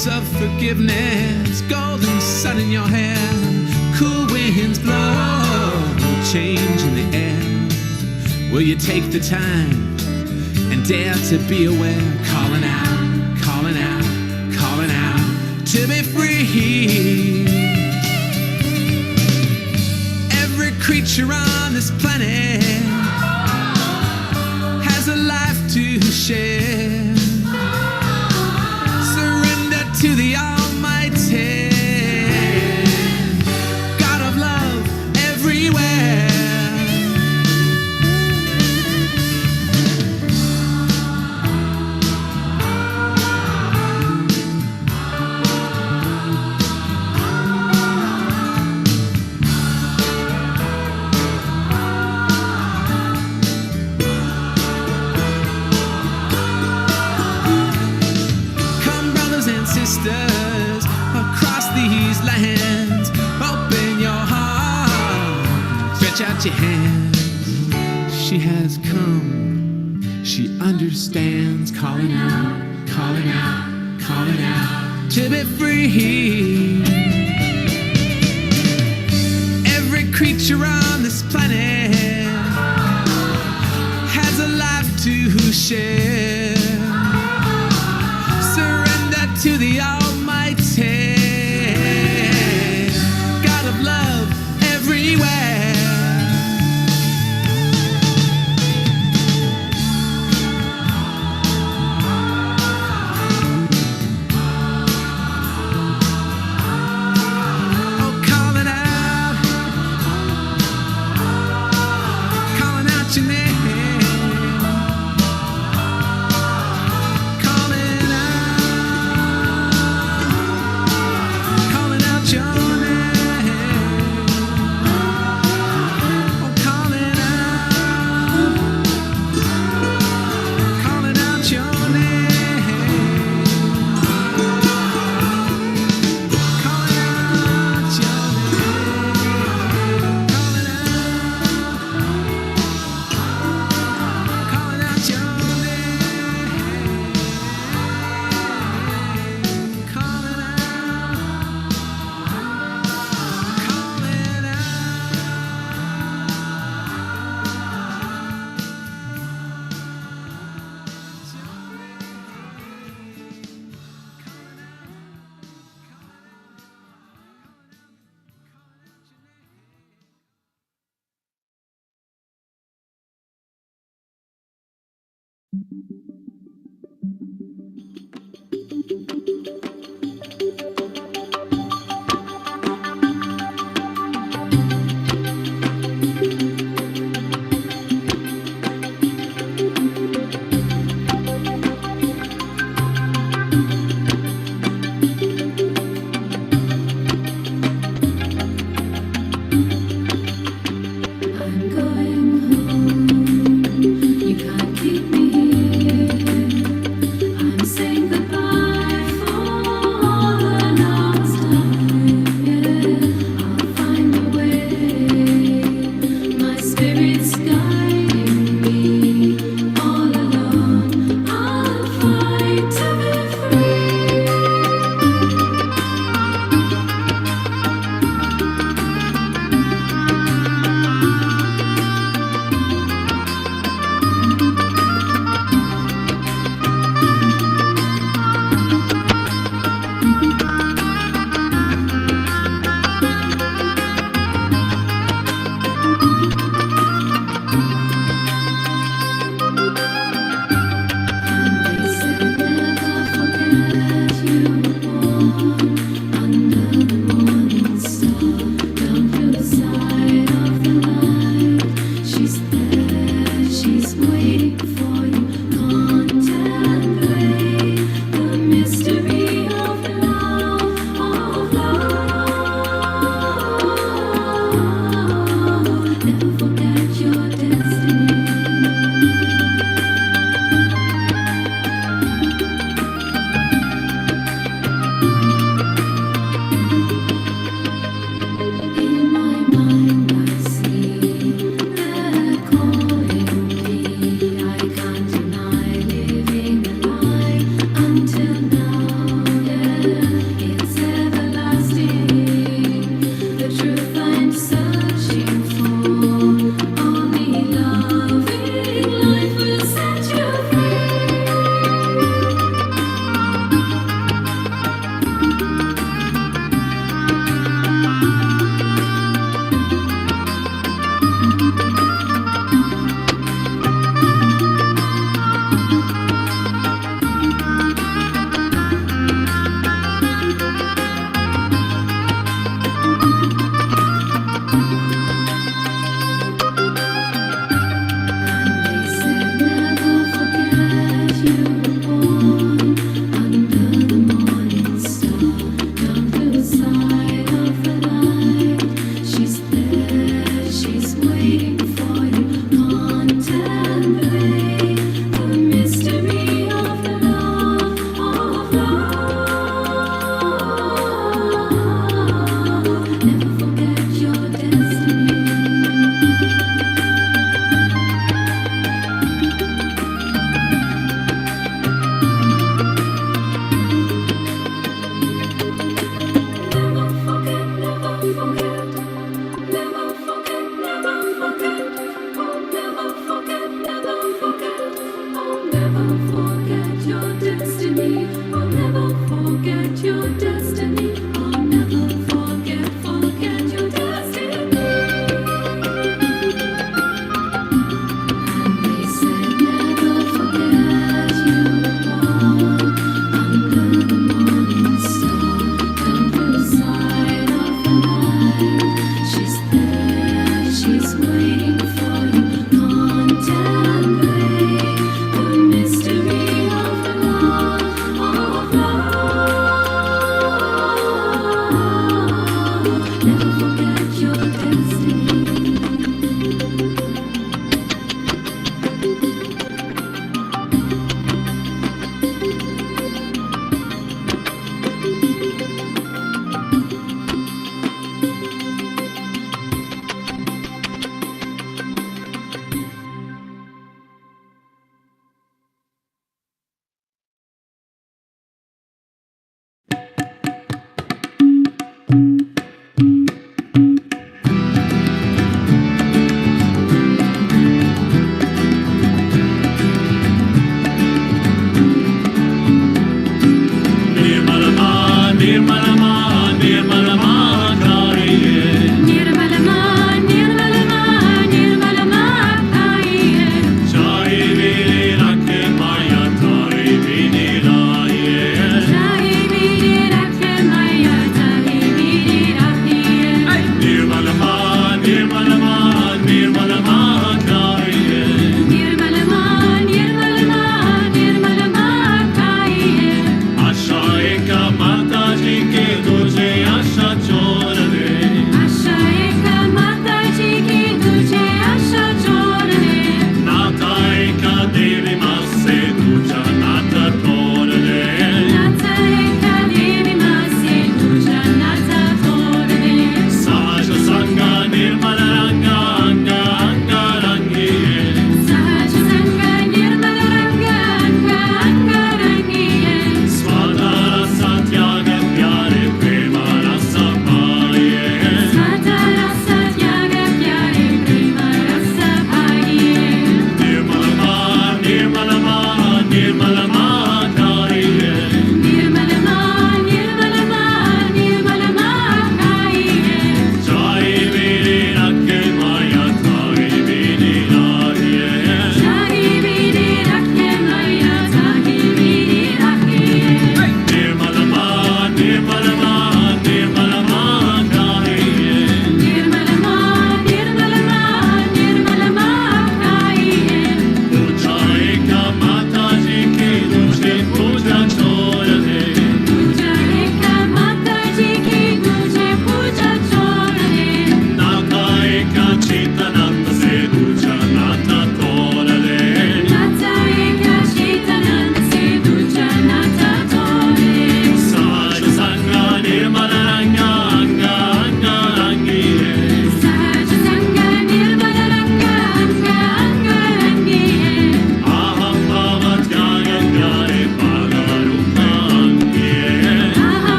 hands of forgiveness, golden sun in your hair, cool winds blow, change in the air. Will you take the time and dare to be aware? Calling out, calling out, calling out to be free. Every creature on this planet has a life to share. Surrender to the Almighty, God of love everywhere. Sisters across these lands, open your heart, stretch out your hands. She has come, she understands, calling out, calling out, calling out to be free. Every creature on this planet has a life to share. To the Almighty, God of love everywhere. Oh, calling out your name. I'm going home. You can't keep me here. I'm saying goodbye.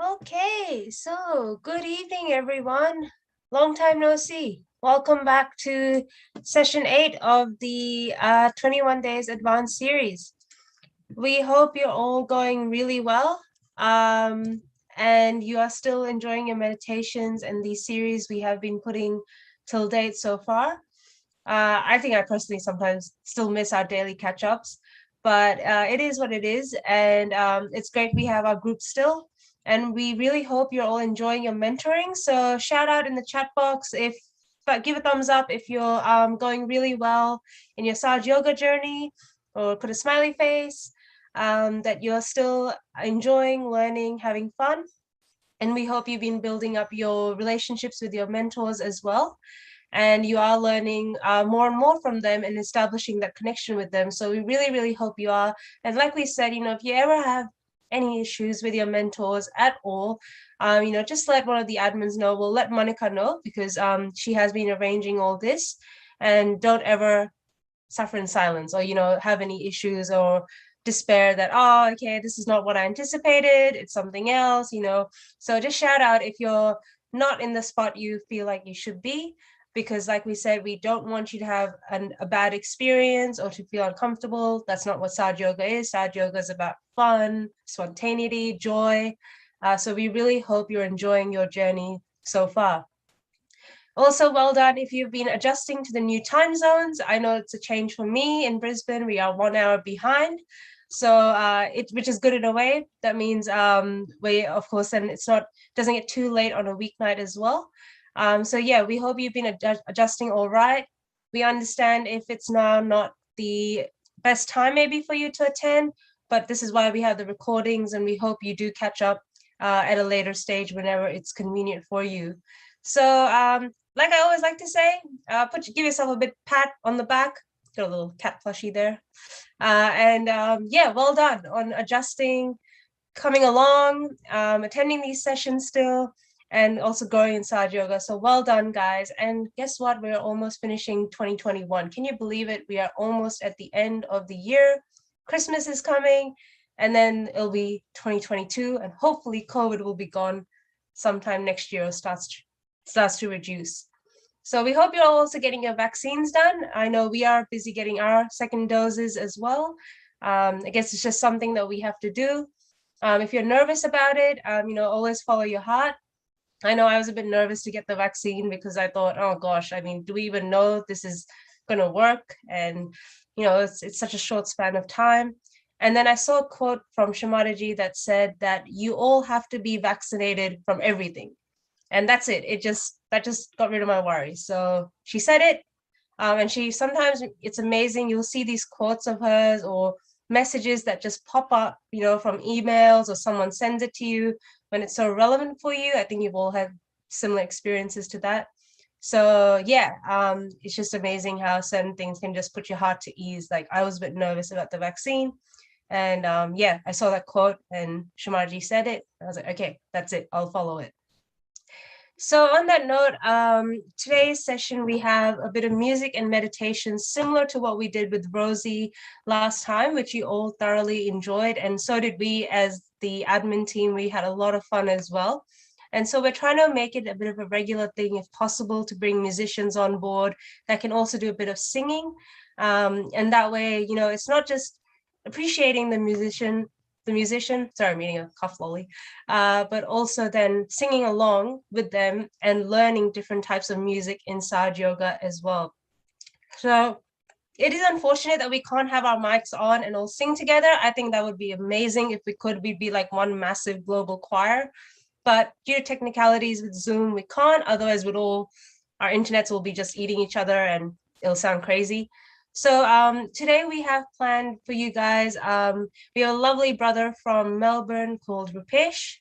Okay, so good evening, everyone. Long time no see. Welcome back to session 8 of the 21 Days Advanced series. We hope you're all going really well and you are still enjoying your meditations and the series we have been putting till date so far. I think I personally sometimes still miss our daily catch ups, but it is what it is. And it's great we have our group still. And we really hope you're all enjoying your mentoring. So, shout out in the chat box if, but give a thumbs up if you're going really well in your Sahaja Yoga journey, or put a smiley face that you're still enjoying, learning, having fun. And we hope you've been building up your relationships with your mentors as well, and you are learning more and more from them and establishing that connection with them. So we really, really hope you are. And like we said, if you ever have any issues with your mentors at all, just let one of the admins know. We'll let Monica know because she has been arranging all this. And don't ever suffer in silence, or have any issues or despair that, oh, okay, this is not what I anticipated, it's something else. So just shout out if you're not in the spot you feel like you should be, because like we said, we don't want you to have a bad experience or to feel uncomfortable. That's not what Sahaja Yoga is. Sahaja Yoga is about fun, spontaneity, joy. So we really hope you're enjoying your journey so far. Also, well done if you've been adjusting to the new time zones. I know it's a change for me in Brisbane. We are 1 hour behind. So which is good in a way. That means we, of course, then it's not, doesn't get too late on a weeknight as well. So yeah, we hope you've been adjusting all right. We understand if it's now not the best time maybe for you to attend, but this is why we have the recordings, and we hope you do catch up at a later stage whenever it's convenient for you. So like I always like to say, give yourself a bit pat on the back. Got a little cat plushie there. And yeah, well done on adjusting, coming along, attending these sessions still, and also going inside yoga. So well done, guys. And guess what? We're almost finishing 2021. Can you believe it? We are almost at the end of the year. Christmas is coming, and then it'll be 2022, and hopefully COVID will be gone sometime next year, or starts to reduce. So we hope you're all also getting your vaccines done. I know we are busy getting our second doses as well. I guess it's just something that we have to do. If you're nervous about it, always follow your heart. I know I was a bit nervous to get the vaccine because I thought, oh gosh, I mean, do we even know this is going to work? And, it's such a short span of time. And then I saw a quote from Shri Mataji that said that you all have to be vaccinated from everything. And that's it. That just got rid of my worries. So she said it. And she sometimes, it's amazing. You'll see these quotes of hers or messages that just pop up, from emails, or someone sends it to you when it's so relevant for you. I think you've all had similar experiences to that. So yeah, it's just amazing how certain things can just put your heart to ease. Like I was a bit nervous about the vaccine, and yeah, I saw that quote and Shri Mataji said it. I was like, okay, that's it. I'll follow it. So on that note, today's session, we have a bit of music and meditation similar to what we did with Rosie last time, which you all thoroughly enjoyed. And so did we as the admin team. We had a lot of fun as well. And so we're trying to make it a bit of a regular thing, if possible, to bring musicians on board that can also do a bit of singing. And that way, it's not just appreciating the musician, sorry, I'm eating a cough lolly, but also then singing along with them and learning different types of music inside yoga as well. So it is unfortunate that we can't have our mics on and all sing together. I think that would be amazing if we could. We'd be like one massive global choir. But due to technicalities with Zoom, we can't. Otherwise, our internets will be just eating each other and it'll sound crazy. So today we have planned for you guys, we have a lovely brother from Melbourne called Rupesh.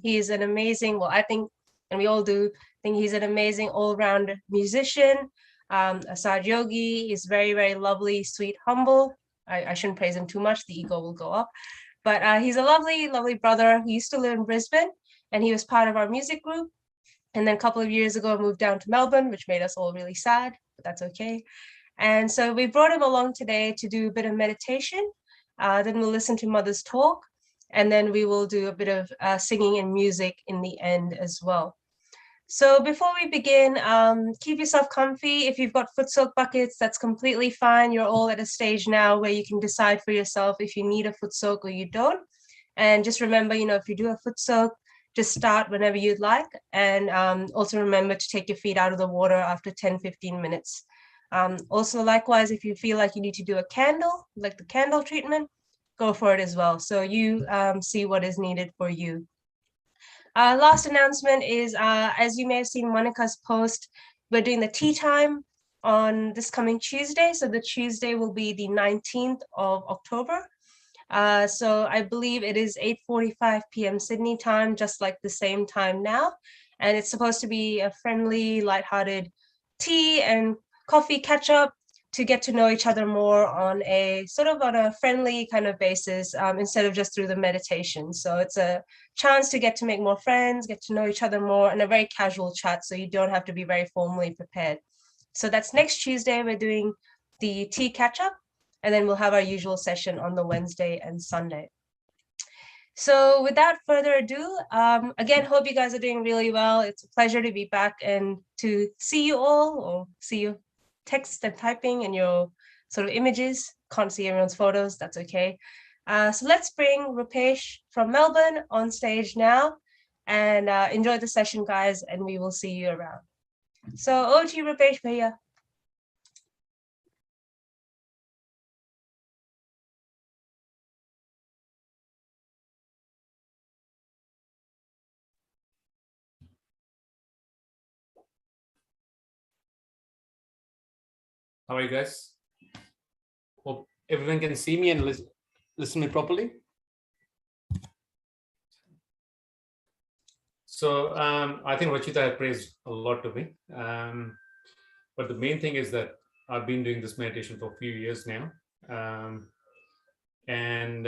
He is an amazing, well, I think, and we all do think he's an amazing all-round musician, a Sahaja yogi. He's very, very lovely, sweet, humble. I shouldn't praise him too much. The ego will go up. But he's a lovely, lovely brother. He used to live in Brisbane, and he was part of our music group. And then a couple of years ago, moved down to Melbourne, which made us all really sad, but that's okay. And so we brought him along today to do a bit of meditation. Then we'll listen to Mother's talk. And then we will do a bit of singing and music in the end as well. So before we begin, keep yourself comfy. If you've got foot soak buckets, that's completely fine. You're all at a stage now where you can decide for yourself if you need a foot soak or you don't. And just remember, if you do a foot soak, just start whenever you'd like. And also remember to take your feet out of the water after 10-15 minutes. Also, likewise, if you feel like you need to do a candle, like the candle treatment, go for it as well. So you see what is needed for you. Last announcement is, as you may have seen Monica's post, we're doing the tea time on this coming Tuesday. So the Tuesday will be the 19th of October. So I believe it is 8:45 p.m. Sydney time, just like the same time now. And it's supposed to be a friendly, lighthearted tea and coffee catch up to get to know each other more on a friendly kind of basis, instead of just through the meditation. So it's a chance to get to make more friends, get to know each other more, and a very casual chat. So you don't have to be very formally prepared. So that's next Tuesday. We're doing the tea catch up, and then we'll have our usual session on the Wednesday and Sunday. So without further ado, again, hope you guys are doing really well. It's a pleasure to be back and to see you all, or see you text and typing and your sort of images. Can't see everyone's photos, that's okay. So let's bring Rupesh from Melbourne on stage now, and enjoy the session, guys, and we will see you around. So over to you, Rupesh Bhaiya. How are you guys? Hope everyone can see me and listen me properly. So I think Rachita had praised a lot to me. But the main thing is that I've been doing this meditation for a few years now. And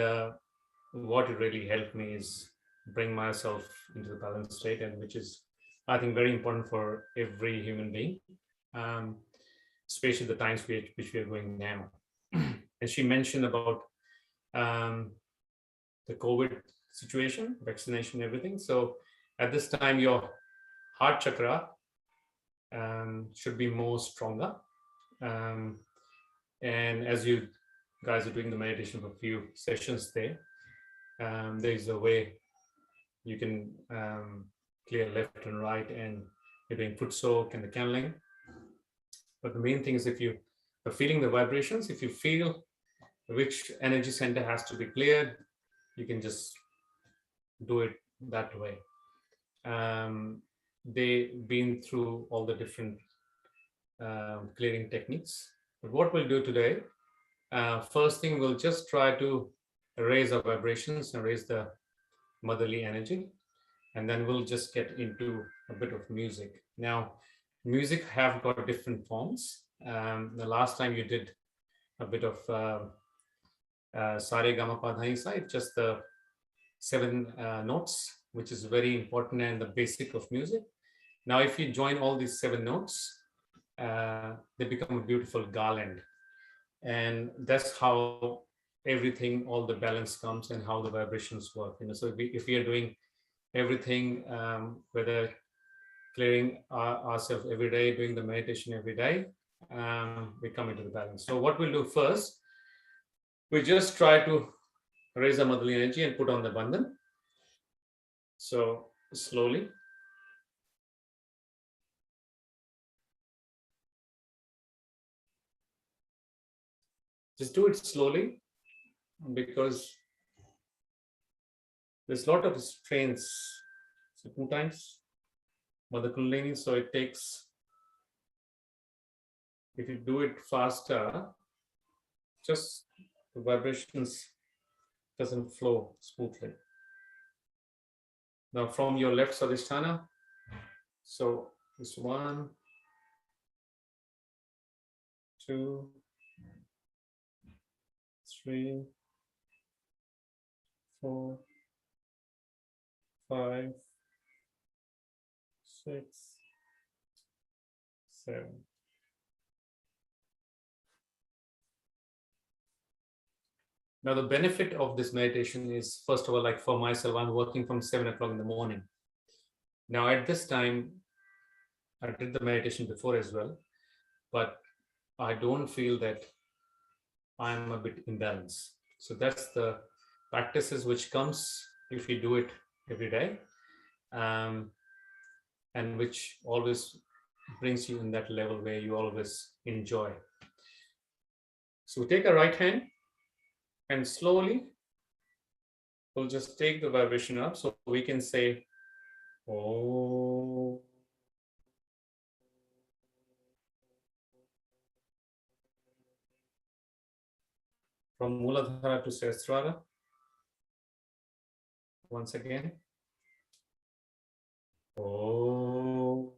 what it really helped me is bring myself into the balanced state, and which is, I think, very important for every human being. Especially the times which we are going now. And she mentioned about the COVID situation, vaccination, everything. So at this time, your heart chakra should be more stronger. And as you guys are doing the meditation for a few sessions there is a way you can clear left and right, and you're doing foot soak and the channeling. But the main thing is, if you are feeling the vibrations, if you feel which energy center has to be cleared, you can just do it that way. They've been through all the different clearing techniques. But what we'll do today, first thing, we'll just try to raise our vibrations and raise the motherly energy. And then we'll just get into a bit of music. Now, music have got different forms. The last time you did a bit of Sare Gama Pa Dha Ni Sa, just the 7 notes, which is very important and the basic of music. Now, if you join all these 7 notes, they become a beautiful garland. And that's how everything, all the balance comes, and how the vibrations work. So if we are doing everything, whether clearing ourselves every day, doing the meditation every day, we come into the balance. So what we'll do first, we just try to raise the motherly energy and put on the bandhan. So slowly. Just do it slowly, because there's a lot of strains. So 2 times Mother Kundalini, so it takes, if you do it faster, just the vibrations doesn't flow smoothly. Now from your left Swadhisthana, so it's 1, 2, 3, 4, 5, 6, 7. Now, the benefit of this meditation is, first of all, like for myself, I'm working from 7 o'clock in the morning. Now, at this time, I did the meditation before as well, but I don't feel that I'm a bit imbalanced. So that's the practices which comes if you do it every day, and which always brings you in that level where you always enjoy. So take a right hand and slowly we'll just take the vibration up, so we can say, oh. From Muladhara to Sahasrara. Once again. Oh.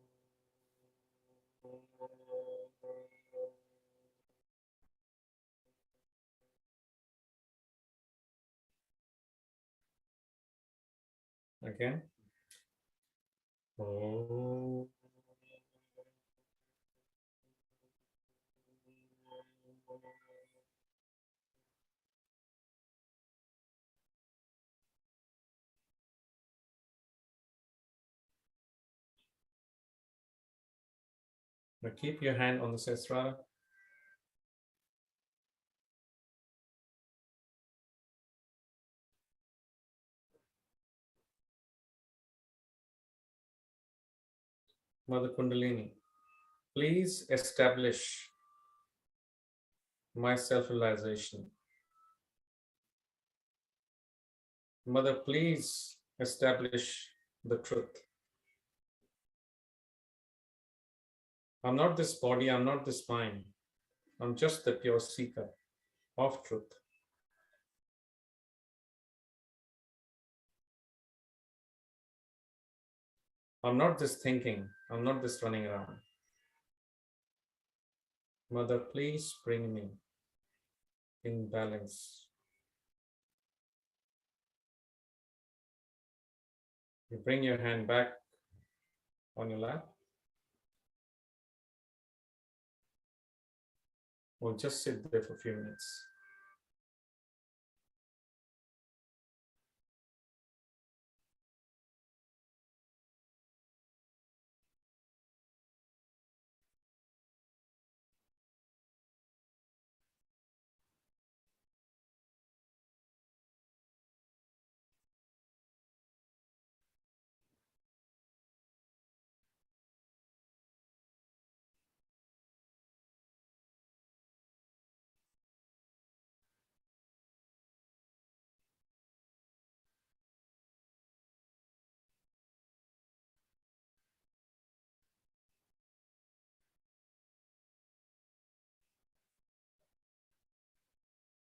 Again. Oh. Now keep your hand on the Sahasrara. Mother Kundalini, please establish my self-realization. Mother, please establish the truth. I'm not this body, I'm not this mind. I'm just the pure seeker of truth. I'm not this thinking, I'm not this running around. Mother, please bring me in balance. You bring your hand back on your lap. Or just sit there for a few minutes.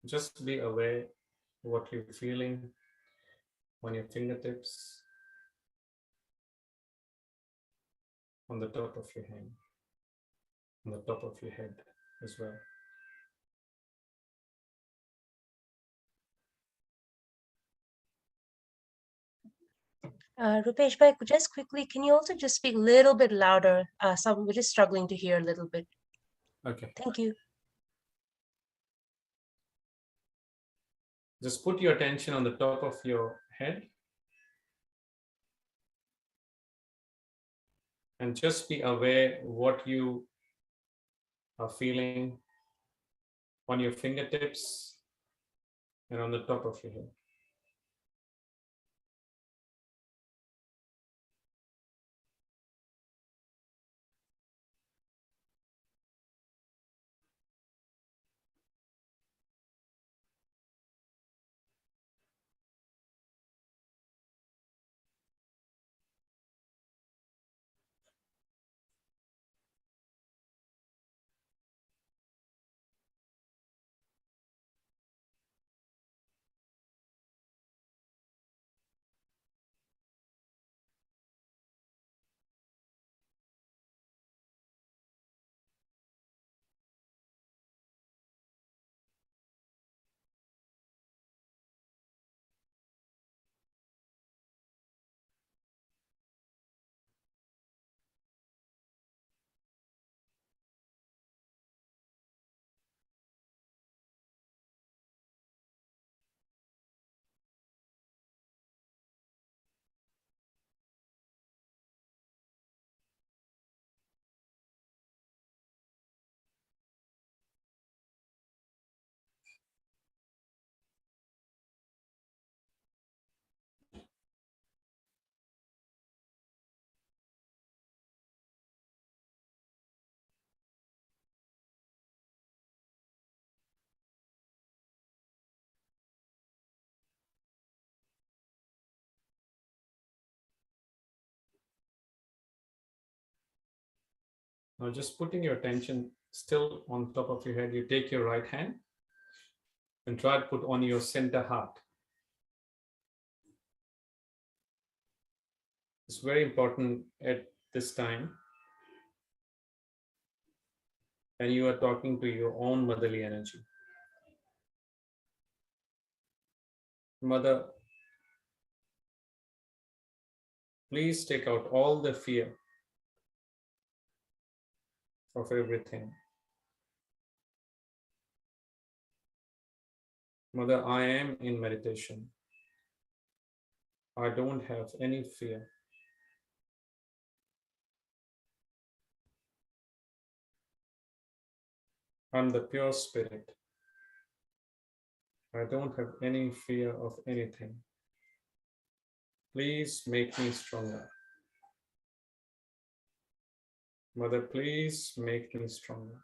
Just be aware what you're feeling on your fingertips, on the top of your hand, on the top of your head as well. Rupesh bhai, just quickly, can you also just speak a little bit louder? We're just struggling to hear a little bit. Okay. Thank you. Just put your attention on the top of your head and just be aware what you are feeling on your fingertips and on the top of your head. Now just putting your attention still on top of your head, you take your right hand and try to put on your center heart. It's very important at this time, and you are talking to your own motherly energy. Mother, please take out all the fear of everything. Mother, I am in meditation. I don't have any fear. I'm the pure spirit. I don't have any fear of anything. Please make me stronger. Mother, please make me stronger.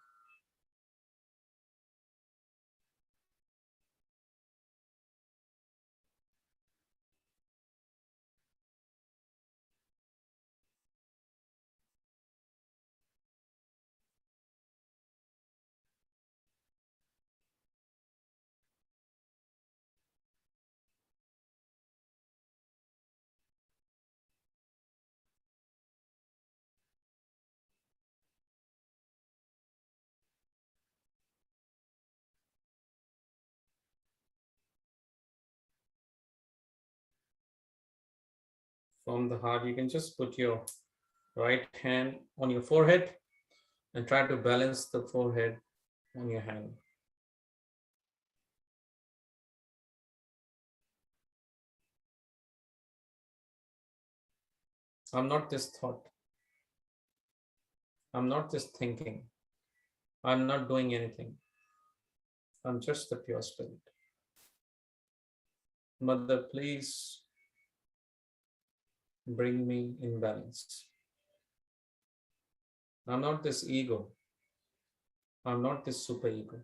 From the heart, you can just put your right hand on your forehead and try to balance the forehead on your hand. I'm not this thought. I'm not this thinking. I'm not doing anything. I'm just the pure spirit. Mother, please bring me in balance. I'm not this ego. I'm not this super ego.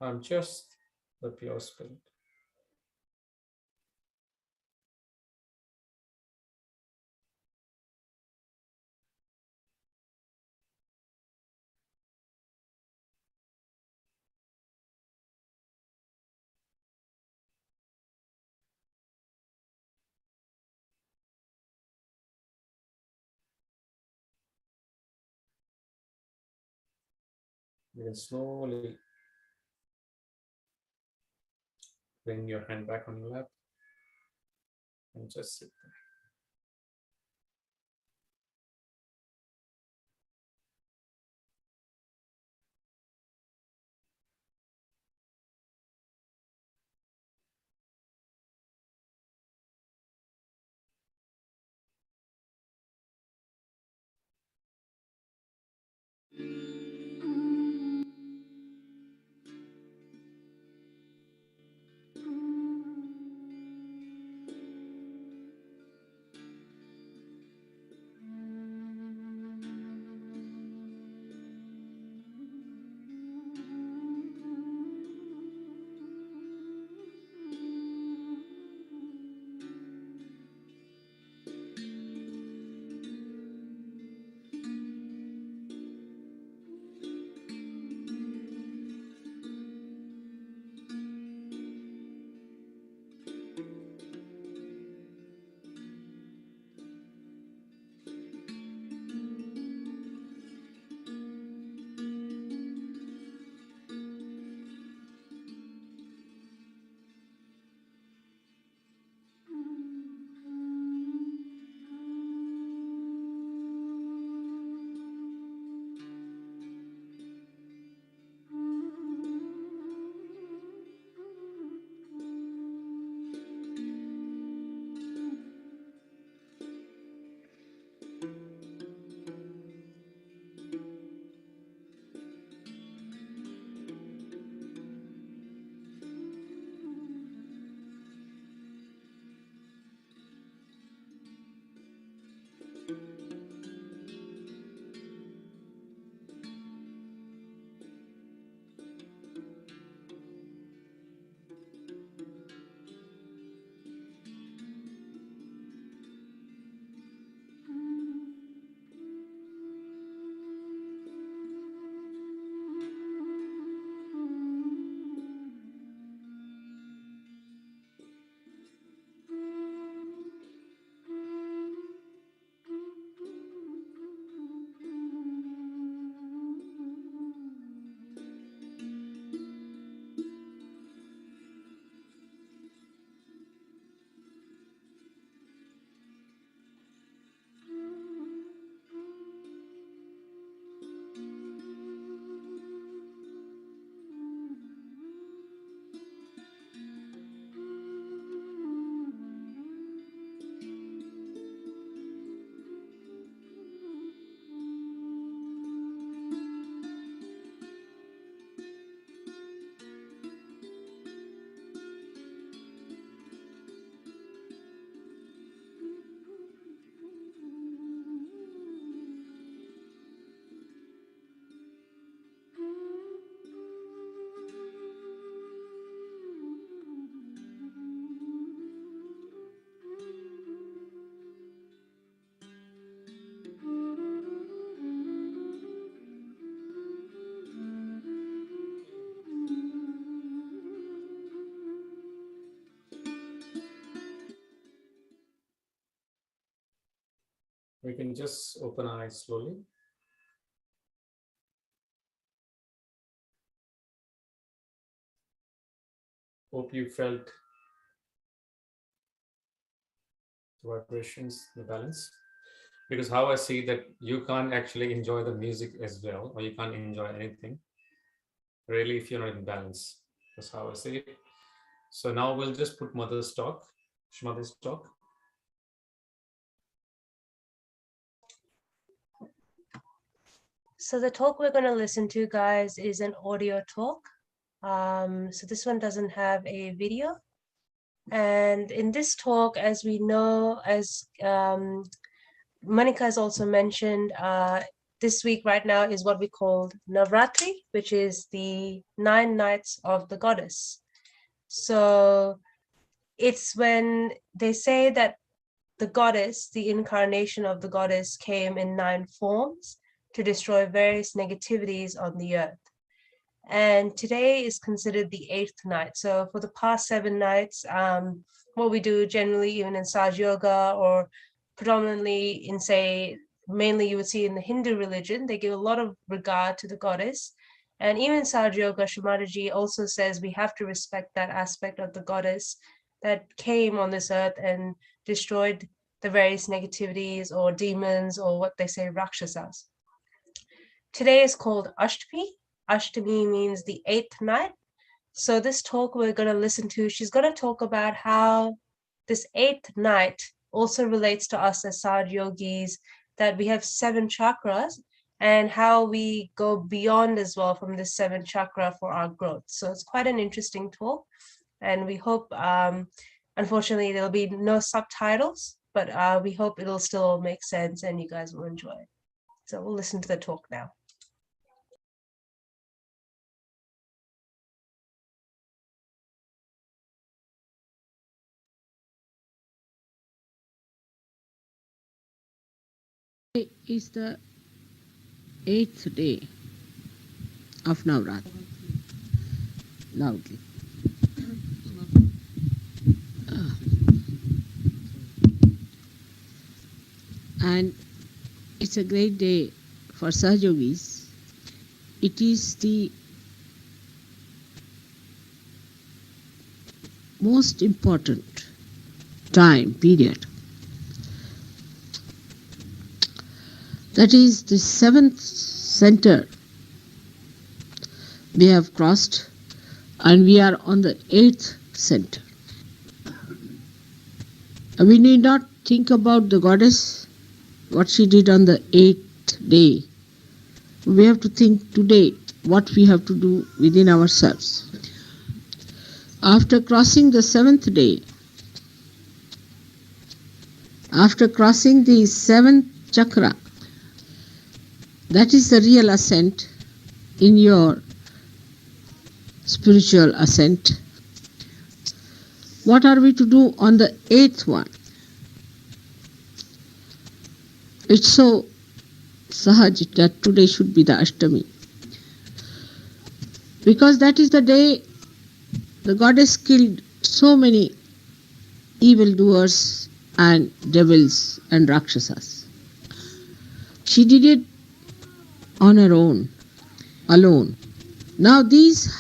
I'm just the pure spirit. You can slowly bring your hand back on your lap and just sit there. can just open our eyes slowly. Hope you felt the vibrations, the balance. Because how I see that you can't actually enjoy the music as well, or you can't enjoy anything, really, if you're not in balance. That's how I see it. So now we'll just put Mother's talk, Shrimati's talk. So the talk we're going to listen to, guys, is an audio talk. So this one doesn't have a video. And in this talk, as we know, as Monica has also mentioned, this week right now is what we call Navratri, which is the 9 nights of the goddess. So it's when they say that the goddess, the incarnation of the goddess, came in 9 forms to destroy various negativities on the earth. And today is considered the 8th night. So for the past 7 nights, what we do generally, even in Sahaja Yoga, or predominantly in, say, mainly you would see in the Hindu religion, they give a lot of regard to the goddess. And even in Sahaja Yoga, Shri Mataji also says we have to respect that aspect of the goddess that came on this earth and destroyed the various negativities or demons, or what they say, rakshasas. Today is called Ashtami. Ashtami means the 8th night. So this talk we're going to listen to, she's going to talk about how this 8th night also relates to us as Sahaja Yogis, that we have 7 chakras, and how we go beyond as well from this 7th chakra for our growth. So it's quite an interesting talk, and we hope, unfortunately, there'll be no subtitles, but we hope it'll still make sense and you guys will enjoy it. So we'll listen to the talk now. Is the 8th day of Navratri. Loudly. And it's a great day for Sahaja Yogis. It is the most important time period. That is the 7th center we have crossed, and we are on the 8th center. We need not think about the goddess, what she did on the 8th day. We have to think today what we have to do within ourselves. After crossing the 7th day, after crossing the 7th chakra, that is the real ascent in your spiritual ascent. What are we to do on the 8th one? It's so Sahaj that today should be the Ashtami. Because that is the day the goddess killed so many evildoers and devils and rakshasas. She did it on her own, alone. Now these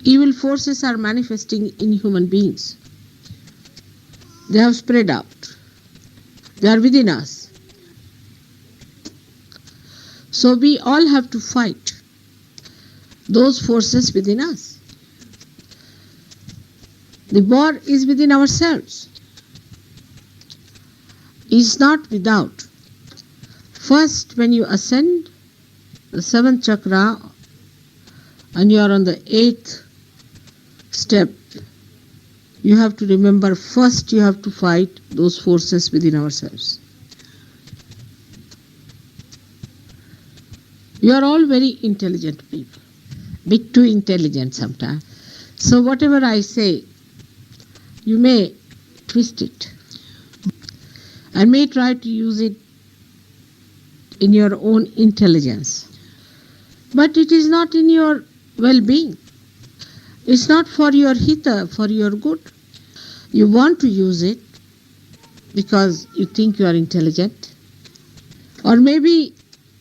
evil forces are manifesting in human beings. They have spread out. They are within us. So we all have to fight those forces within us. The war is within ourselves. It's not without. First, when you ascend the 7th chakra and you are on the 8th step, you have to remember first you have to fight those forces within ourselves. You are all very intelligent people, bit too intelligent sometimes. So whatever I say, you may twist it and may try to use it in your own intelligence. But it is not in your well-being. It's not for your hita, for your good. You want to use it because you think you are intelligent, or maybe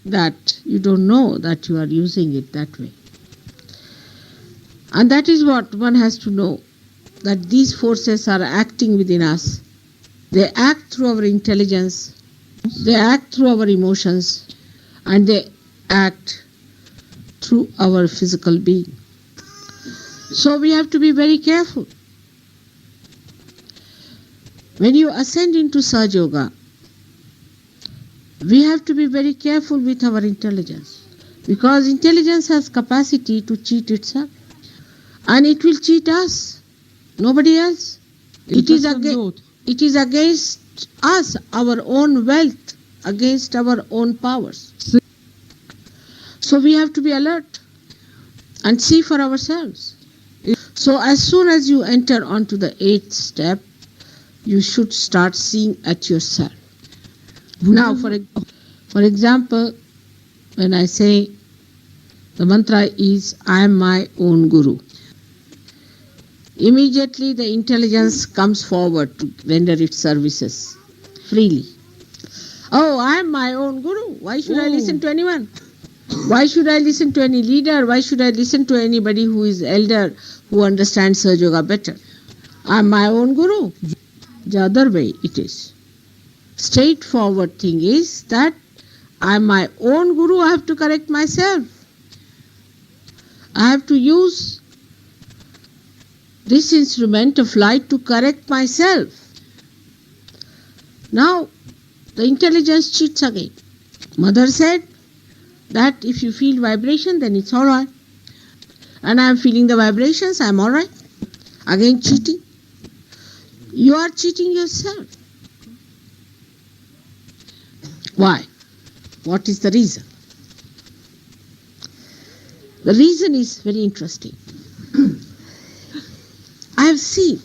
that you don't know that you are using it that way. And that is what one has to know, that these forces are acting within us. They act through our intelligence, they act through our emotions, and they act through our physical being. So we have to be very careful. When you ascend into Sahaja Yoga, we have to be very careful with our intelligence, because intelligence has capacity to cheat itself, and it will cheat us, nobody else. It is against us, our own wealth, against our own powers. So we have to be alert and see for ourselves. So as soon as you enter onto the 8th step, you should start seeing at yourself. Now, for example, when I say the mantra is, I am my own guru, immediately the intelligence comes forward to render its services freely. Oh, I am my own guru. Why should I listen to anyone? Why should I listen to any leader? Why should I listen to anybody who is elder, who understands Sahaja Yoga better? I am my own guru. The other way it is. Straightforward thing is that I am my own guru. I have to correct myself. I have to use this instrument of light to correct myself. Now, the intelligence cheats again. Mother said that if you feel vibration, then it's all right. And I am feeling the vibrations, I am all right. Again cheating. You are cheating yourself. Why? What is the reason? The reason is very interesting. I have seen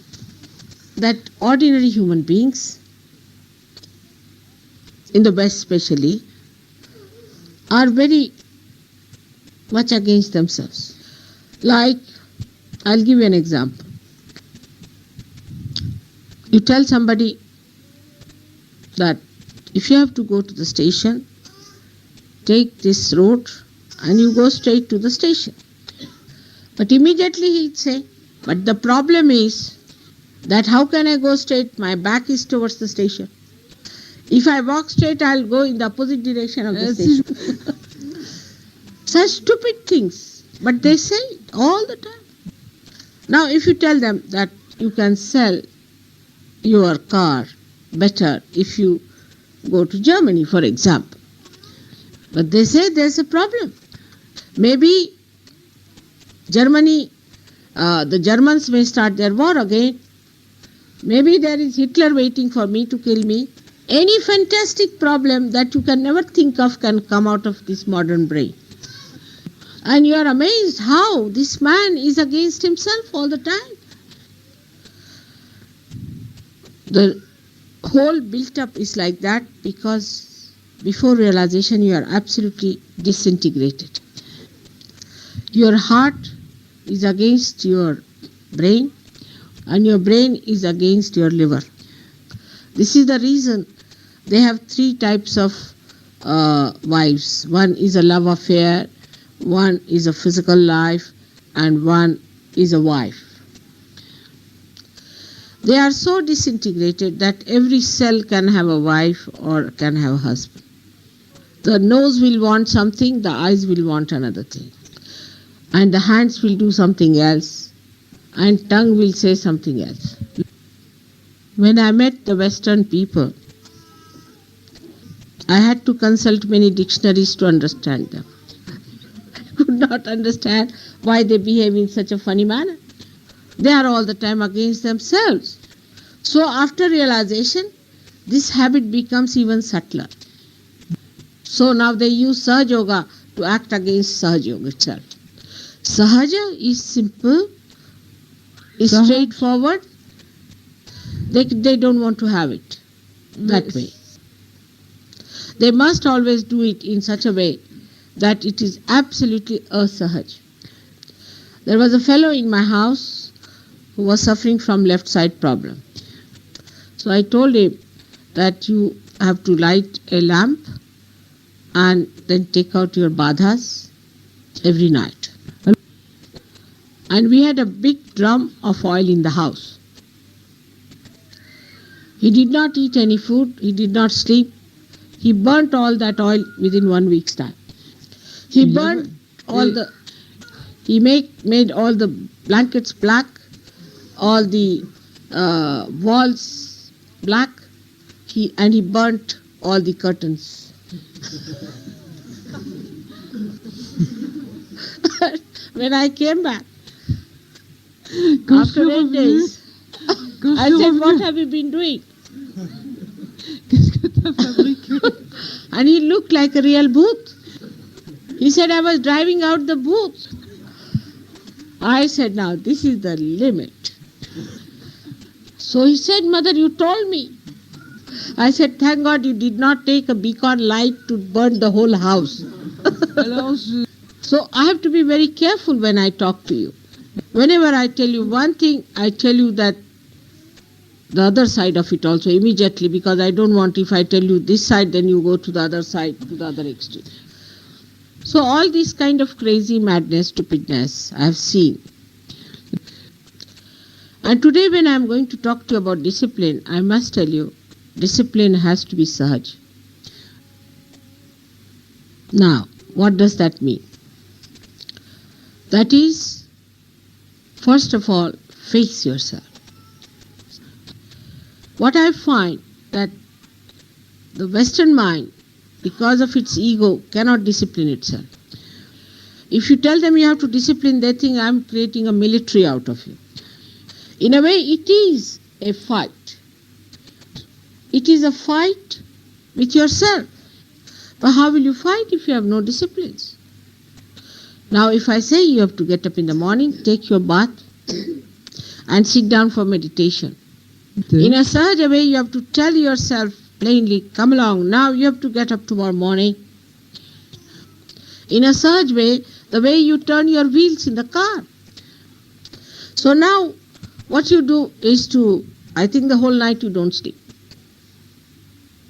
that ordinary human beings, in the West especially, are very much against themselves. Like, I'll give you an example. You tell somebody that if you have to go to the station, take this road and you go straight to the station. But immediately he'll say, but the problem is that how can I go straight? My back is towards the station. If I walk straight, I'll go in the opposite direction of the station. Such stupid things, but they say it all the time. Now, if you tell them that you can sell your car better if you go to Germany, for example, but they say there's a problem. Maybe Germany, the Germans may start their war again. Maybe there is Hitler waiting for me to kill me. Any fantastic problem that you can never think of can come out of this modern brain. And you are amazed how this man is against himself all the time. The whole built-up is like that because before realization you are absolutely disintegrated. Your heart is against your brain and your brain is against your liver. This is the reason they have 3 types of wives. One is a love affair, one is a physical life, and one is a wife. They are so disintegrated that every cell can have a wife or can have a husband. The nose will want something, the eyes will want another thing. And the hands will do something else, and tongue will say something else. When I met the Western people, I had to consult many dictionaries to understand them. I could not understand why they behave in such a funny manner. They are all the time against themselves. So after realization, this habit becomes even subtler. So now they use Sahaja Yoga to act against Sahaja Yoga itself. Sahaja is simple, is straightforward. They don't want to have it that way. They must always do it in such a way that it is absolutely asahaj. There was a fellow in my house who was suffering from left side problem. So I told him that you have to light a lamp and then take out your badhas every night. And we had a big drum of oil in the house. He did not eat any food, he did not sleep. He burnt all that oil within 1 week's time. He burnt all the, he made all the blankets black, all the walls black, and he burnt all the curtains. When I came back, after 8 days, I said, "What have you been doing?" And he looked like a real booth. He said, "I was driving out the booth." I said, "Now this is the limit." So he said, "Mother, you told me." I said, "Thank God you did not take a beacon light to burn the whole house." So I have to be very careful when I talk to you. Whenever I tell you one thing, I tell you that the other side of it also immediately, because I don't want, if I tell you this side, then you go to the other side, to the other extreme. So all this kind of crazy madness, stupidness I have seen. And today when I am going to talk to you about discipline, I must tell you, discipline has to be Sahaj. Now, what does that mean? That is, first of all, face yourself. What I find that the Western mind, because of its ego, cannot discipline itself. If you tell them you have to discipline, they think I am creating a military out of you. In a way, it is a fight. It is a fight with yourself. But how will you fight if you have no disciplines? Now, if I say you have to get up in the morning, take your bath, and sit down for meditation. In a Sahaja way, you have to tell yourself plainly, "Come along, now you have to get up tomorrow morning." In a Sahaj way, the way you turn your wheels in the car. So now, what you do is to, I think the whole night you don't sleep.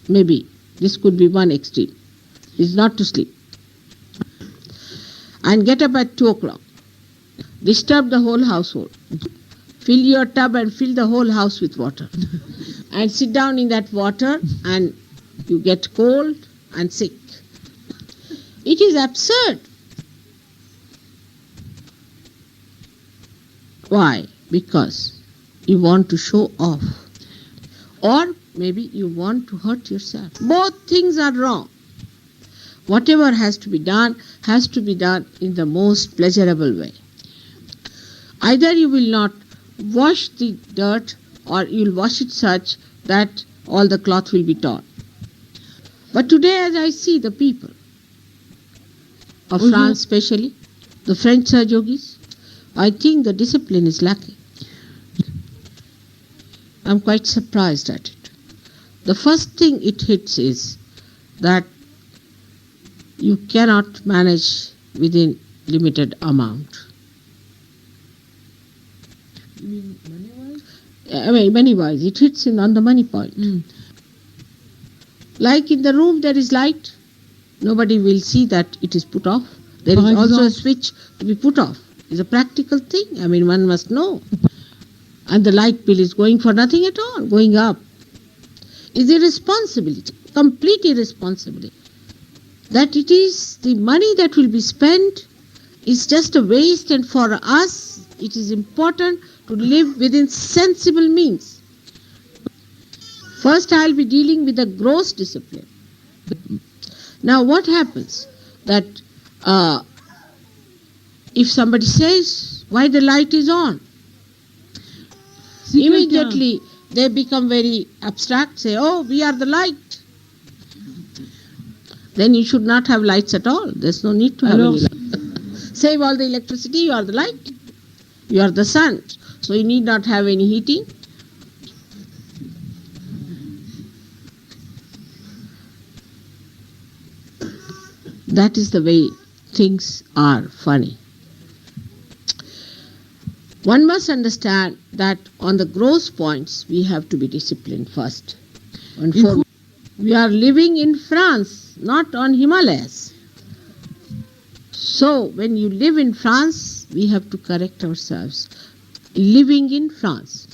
Maybe, this could be one extreme, is not to sleep. And get up at 2 o'clock. Disturb the whole household. Fill your tub and fill the whole house with water. And sit down in that water and you get cold and sick. It is absurd. Why? Because you want to show off. Or maybe you want to hurt yourself. Both things are wrong. Whatever has to be done in the most pleasurable way. Either you will not wash the dirt, or you will wash it such that all the cloth will be torn. But today, as I see the people of France especially, the French Sahaja Yogis, I think the discipline is lacking. I am quite surprised at it. The first thing it hits is that you cannot manage within limited amount. You mean money-wise? I mean, money-wise. It hits on the money point. Like in the room there is light, nobody will see that it is put off. There is also a switch to be put off. It's a practical thing. I mean, one must know. And the light bill is going for nothing at all, going up. It's irresponsibility, complete irresponsibility. That it is the money that will be spent is just a waste, and for us it is important to live within sensible means. First I will be dealing with the gross discipline. Now what happens? That if somebody says, "Why the light is on?" Immediately they become very abstract, say, "Oh, we are the light." Then you should not have lights at all. There's no need to have any light. Save all the electricity, you are the light. You are the sun. So you need not have any heating. That is the way things are funny. One must understand that on the gross points we have to be disciplined first. We are living in France, not on Himalayas. So when you live in France, we have to correct ourselves. Living in France.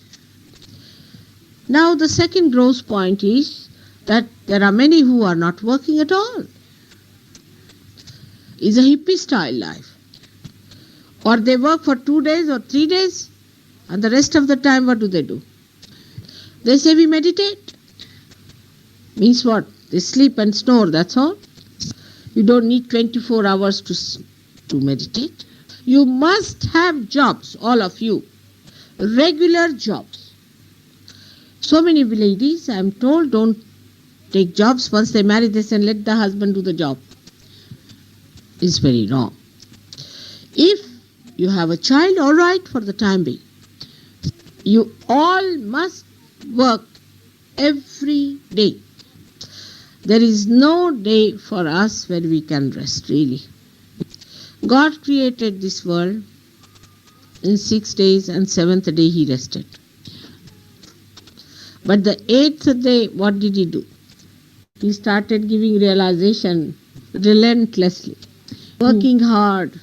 Now the second gross point is that there are many who are not working at all. It's a hippie style life. Or they work for 2 days or 3 days, and the rest of the time what do? They say we meditate. Means what? They sleep and snore, that's all. You don't need 24 hours to meditate. You must have jobs, all of you. Regular jobs. So many ladies, I am told, don't take jobs. Once they marry, they say, let the husband do the job. It's very wrong. If you have a child, all right, for the time being. You all must work every day. There is no day for us where we can rest, really. God created this world in 6 days, and 7th day He rested. But the 8th day, what did He do? He started giving realization relentlessly, working hard.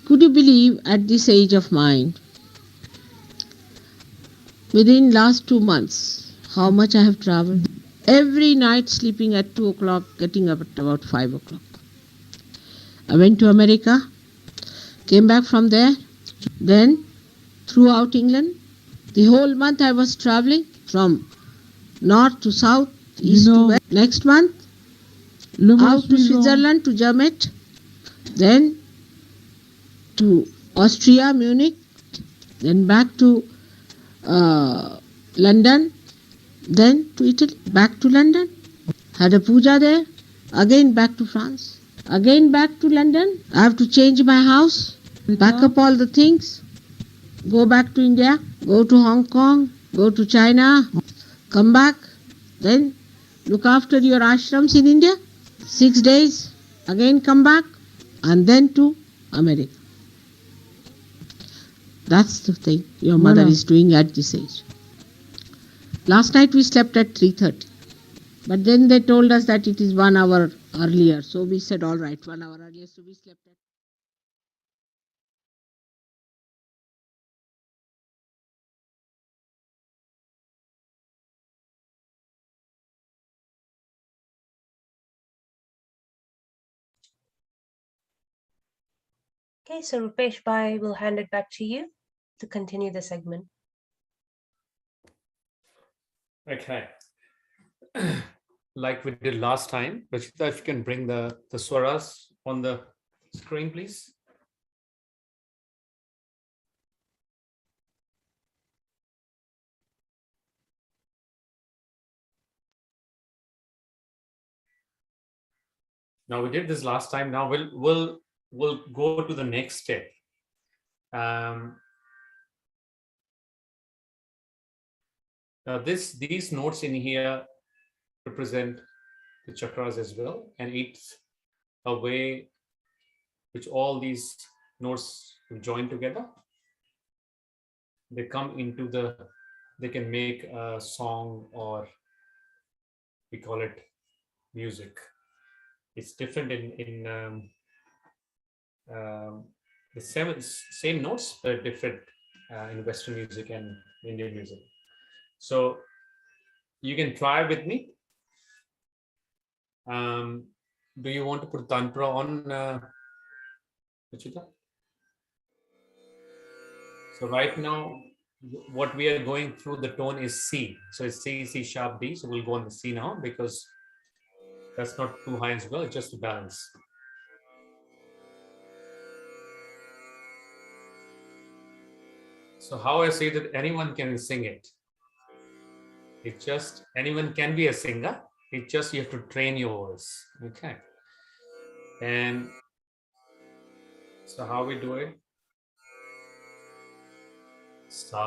Could you believe at this age of mine, within last 2 months, how much I have traveled? Every night sleeping at 2 o'clock, getting up at about 5 o'clock. I went to America, came back from there, then throughout England. The whole month I was traveling from north to south, east to west. Next month, out to Switzerland, to Germany, then to Austria, Munich, then back to London, then to Italy, back to London, had a puja there, again back to France, again back to London. I have to change my house, pack up all the things, go back to India, go to Hong Kong, go to China, come back, then look after your ashrams in India, 6 days, again come back, and then to America. That's the thing your mother is doing at this age. Last night we slept at 3:30. But then they told us that it is 1 hour earlier. So we said, all right, 1 hour earlier. So we slept at... Okay, so Rupesh Bhai, will hand it back to you to continue the segment. Okay. Like we did last time, Rachita, if you can bring the swaras on the screen, please. Now we did this last time. Now we'll go to the next step. Now these notes in here represent the chakras as well, and it's a way which all these notes join together. They come into they can make a song, or we call it music. It's different in the same notes, but different in Western music and Indian music. So you can try with me. Do you want to put tantra on, Rachita? So right now, what we are going through, the tone is C. So it's C, C sharp, D. So we'll go on the C now, because that's not too high as well, it's just to balance. So how I say that anyone can sing it. It's just, anyone can be a singer. It's just you have to train your voice. Okay. And so how we do it? Sa.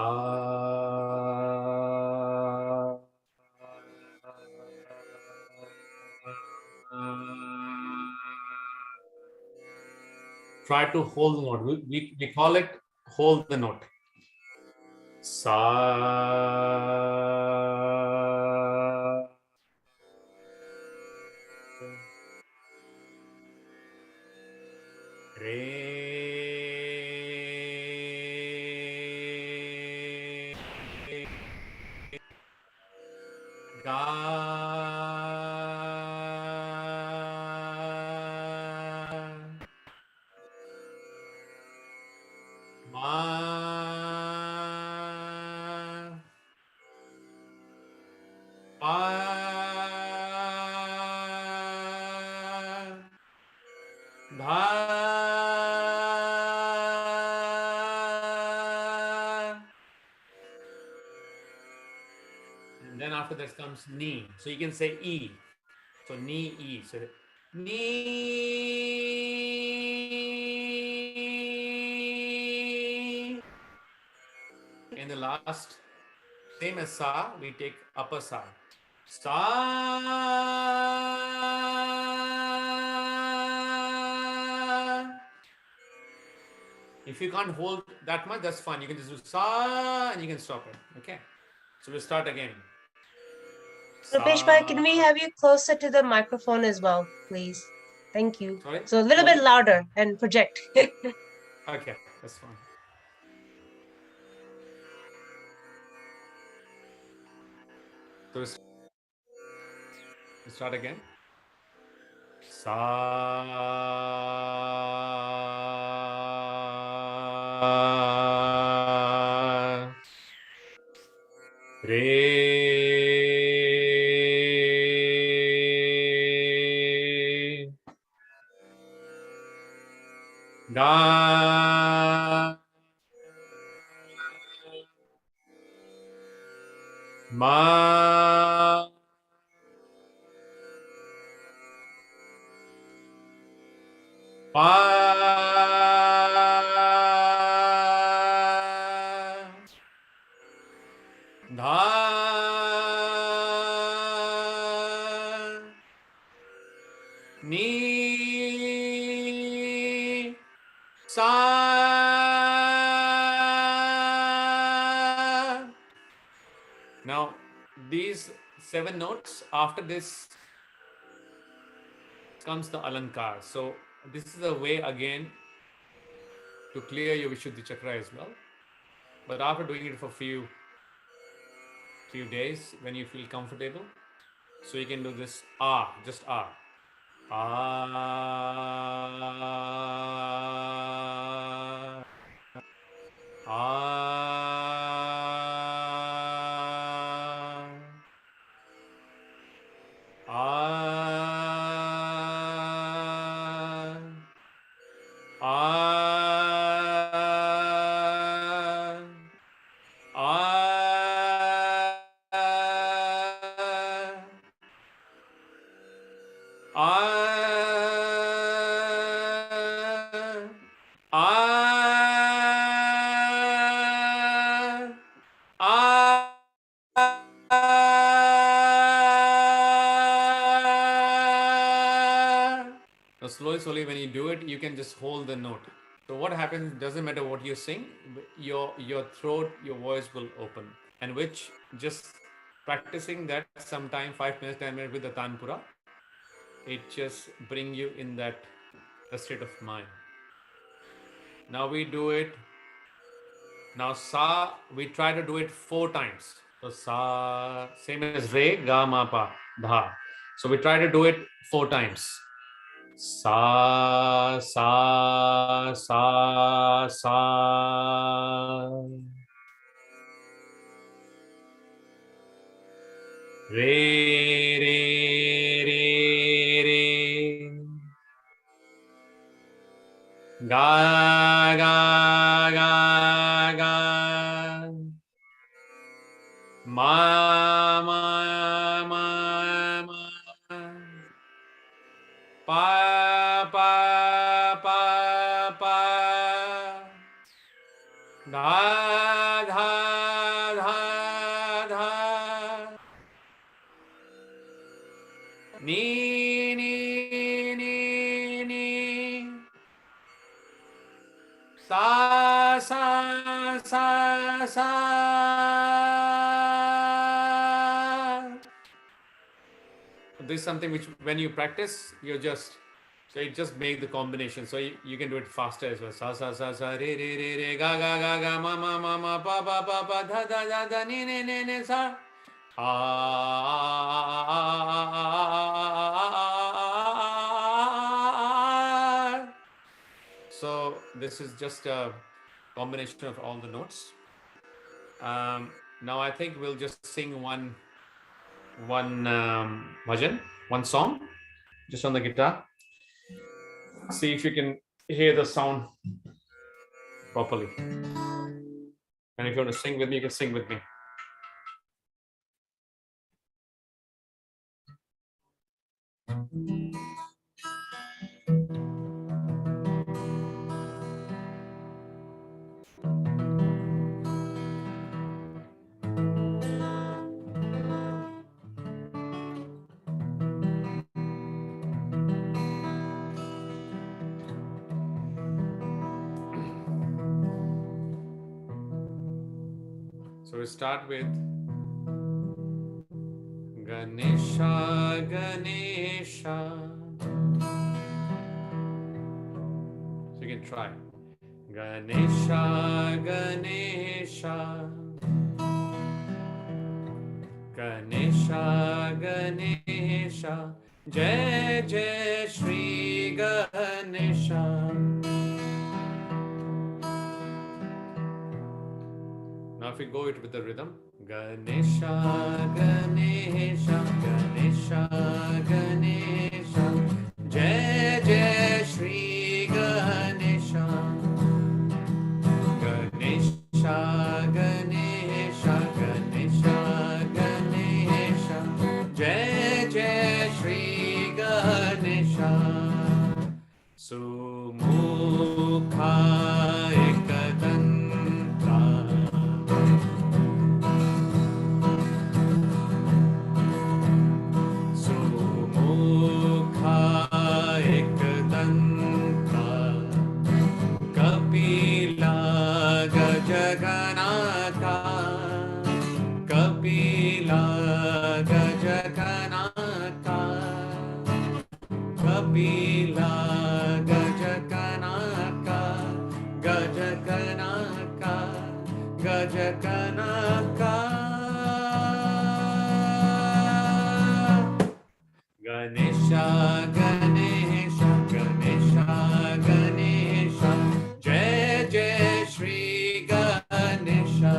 Try to hold the note. We call it hold the note. Sa. Re. Ga. Ma. Pa. Dha. And then after that comes ni. So you can say e. So ni e. So ni. In the last, same as sa, we take upper sa. Sa. If you can't hold that much, that's fine. You can just do sa and you can stop it. Okay. So we'll start again. Rupesh bhai, can we have you closer to the microphone as well, please? Thank you. Sorry? So a little bit louder and project. Okay, that's fine. So we'll start again. Sa. Re. Da. Ma. Pa. Dha. Ni. Sa. Now, these 7 notes, after this comes the alankar. So, this is a way again to clear your Vishuddhi chakra as well. But after doing it for few days, when you feel comfortable, so you can do this ah, just ah. Ah. Ah. Ah. Ah. Now slowly when you do it, you can just hold the note. So what happens, doesn't matter what you sing, your throat, your voice will open. And which just practicing that sometime 5 minutes, 10 minutes with the Tanpura, it just bring you in that state of mind. Now we do it. Now sa, we try to do it 4 times. So sa, same as re, ga, ma, pa, dha. So we try to do it 4 times. Sa, sa, sa, sa. Re, re, re, re. Ga, ga, ga, ga. Ma, ma, ma, ma. Pa, pa, pa, pa. Dha, dha, dha, dha. Ni, ni, ni, ni. Sa, sa, sa, sa. This is something which when you practice, you're just So it just make the combination. So you can do it faster as well. Sa sa sa sa re re re re ga ga ga ga ma ma ma ma pa pa pa pa dha dha dha dha ni ni ni ni sa. So this is just a combination of all the notes. Now I think we'll just sing one bhajan, one song, just on the guitar. See if you can hear the sound properly. And if you want to sing with me, you can sing with me. So we start with Ganesha, Ganesha. So you can try. Ganesha, Ganesha. Ganesha, Ganesha. Jai, Jai, Shri Ganesha. Now if we go it with the rhythm, Ganesha, Ganesha, Ganesha, Ganesha, Jai Jai Shri Ganesha, Ganesha, Ganesha, Ganesha, Ganesha, Jai Jai Shri Ganesha, Sumukha Ekadanta. Kapila Gajaganaka, Kapila Gajaganaka, Kapila Gajaganaka, Gajaganaka, Gajaganaka. Ganesha, Ganesha, Ganesha, Ganesha, Jai Jai Shri Ganesha.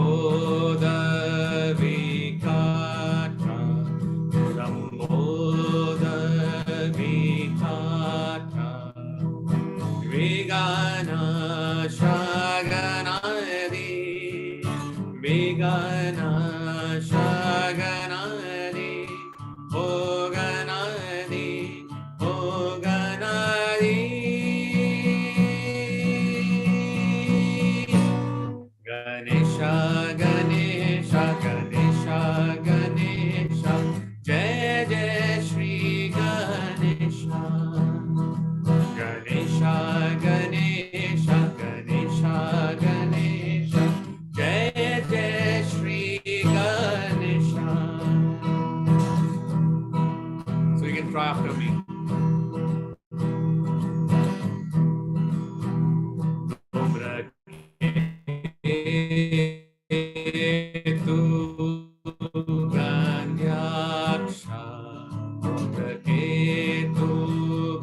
Ramboda Vikata, Ramboda Vikata, Vigana Shaganadi, Vigana Shaganadi, Oganadi, Oganadi. Ganesha, Ganesha, Ganesha, Ganesha, Jai Jai Shri Ganesha. Ganesha, Ganesha, Ganesha, Ganesha, Jai Jai Shri Ganesha. So you can try after me. Dhumraketu Gandhyaksha, Dhumraketu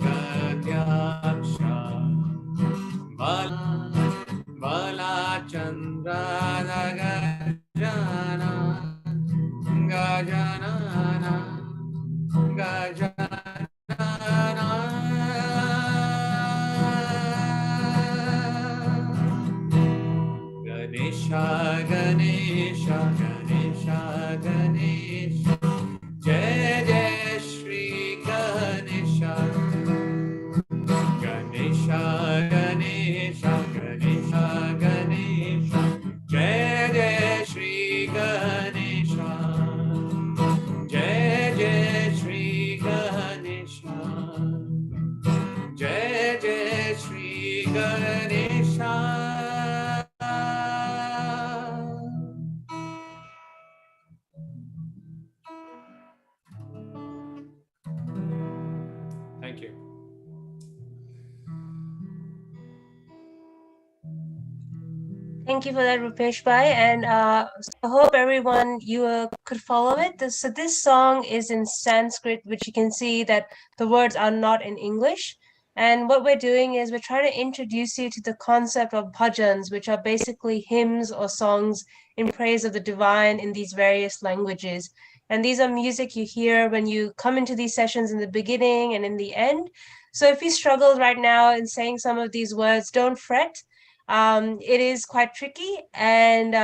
Gandhyaksha, Bala Chandra Gajana, Gajanana, Gajanana. Ganesha, Ganesha, Ganesha, Ganesha, Jai Jai Shri Ganesha. Ganesha, Ganesha, Ganesha, Ganesha, Jai Jai Shri Ganesha. Jai Jai Shri Ganesha. Jai Jai Shri Ganesha. Thank you for that, Rupesh Bhai. And so I hope everyone you could follow it. So this song is in Sanskrit, which you can see that the words are not in English. And what we're doing is we're trying to introduce you to the concept of bhajans, which are basically hymns or songs in praise of the divine in these various languages. And these are music you hear when you come into these sessions in the beginning and in the end. So if you struggle right now in saying some of these words, don't fret. It is quite tricky and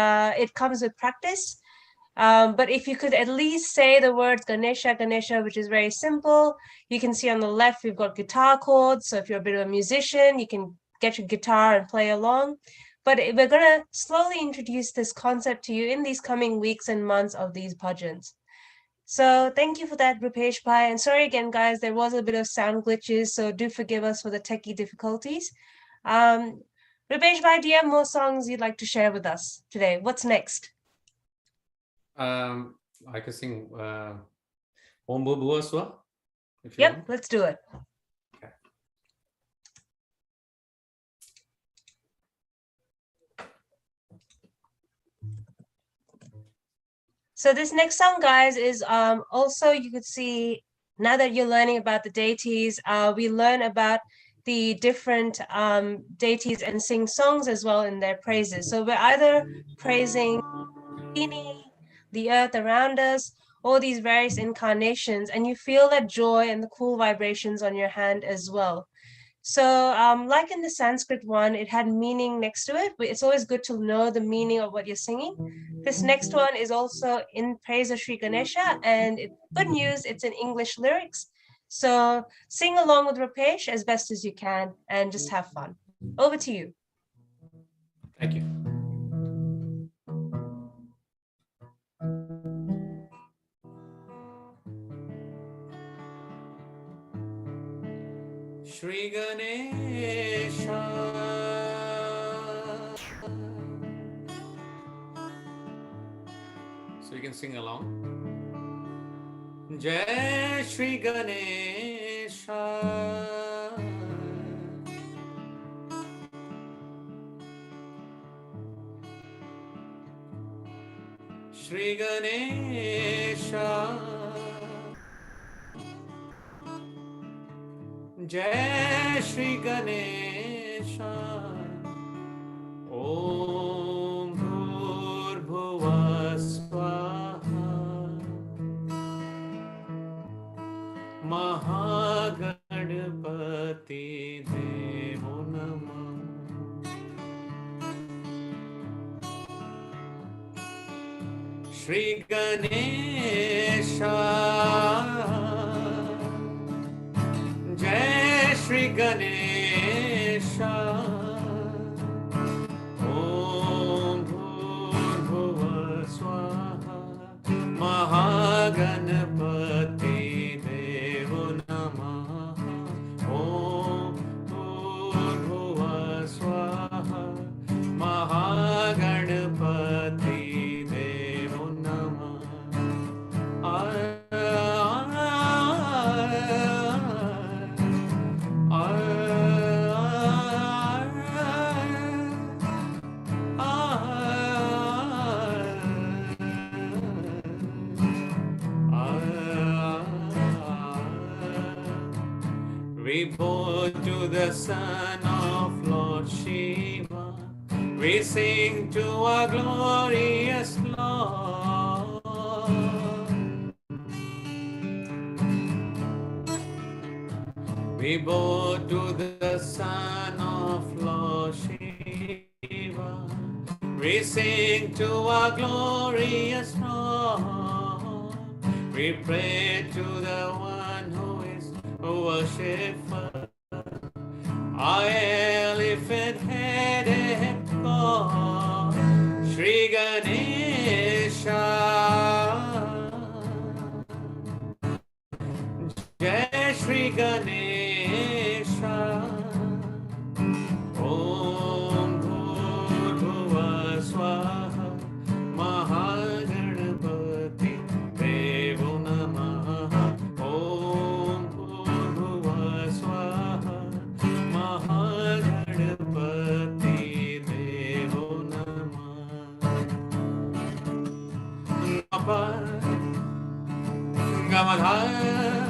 it comes with practice. But if you could at least say the words Ganesha, Ganesha, which is very simple, you can see on the left we've got guitar chords. So if you're a bit of a musician, you can get your guitar and play along. But we're going to slowly introduce this concept to you in these coming weeks and months of these bhajans. So thank you for that, Rupesh Bhai. And sorry again, guys, there was a bit of sound glitches, so do forgive us for the techie difficulties. Rupesh Bhai, do you have more songs you'd like to share with us today? What's next? I can sing Om Bhu Bhuva Swa. If you Yep, want. let's do it. Okay. So this next song, guys, is also, you could see, now that you're learning about the deities, we learn about the different deities and sing songs as well in their praises. So we're either praising the earth around us, or these various incarnations, and you feel that joy and the cool vibrations on your hand as well. So like in the Sanskrit one, it had meaning next to it, but it's always good to know the meaning of what you're singing. This next one is also in praise of Sri Ganesha, and good news, it's in English lyrics. So sing along with Rupesh as best as you can and just have fun. Over to you. Thank you. Shri Ganesha, so you can sing along. Jai Shri Ganesha, Shri Ganesha, Jai Shri Ganesha. Om Bhur-bhuva Swaha, Mahagadpati Devo Namah. Shri Ganesha, Jai Shri Ganesha. Om Bhur-bhuva Swaha, Mahaganapati Devo Namah. Om Bhur-bhuva Swaha, Mahaganapati Devo Namah. We bow to the Son of Lord Shiva. We sing to our glorious Lord. We bow to the Son of Lord Shiva. We sing to our glorious Lord. We pray to the one who is worshipful. Our elephant-headed God, Shri Ganesha. Jai Shri Ganesha. Om Bhur-bhuva Swaha, Mahaganapati Devo Namah. Om Bhur-bhuva Swaha, Mahaganapati Devo Namah. Gamadha,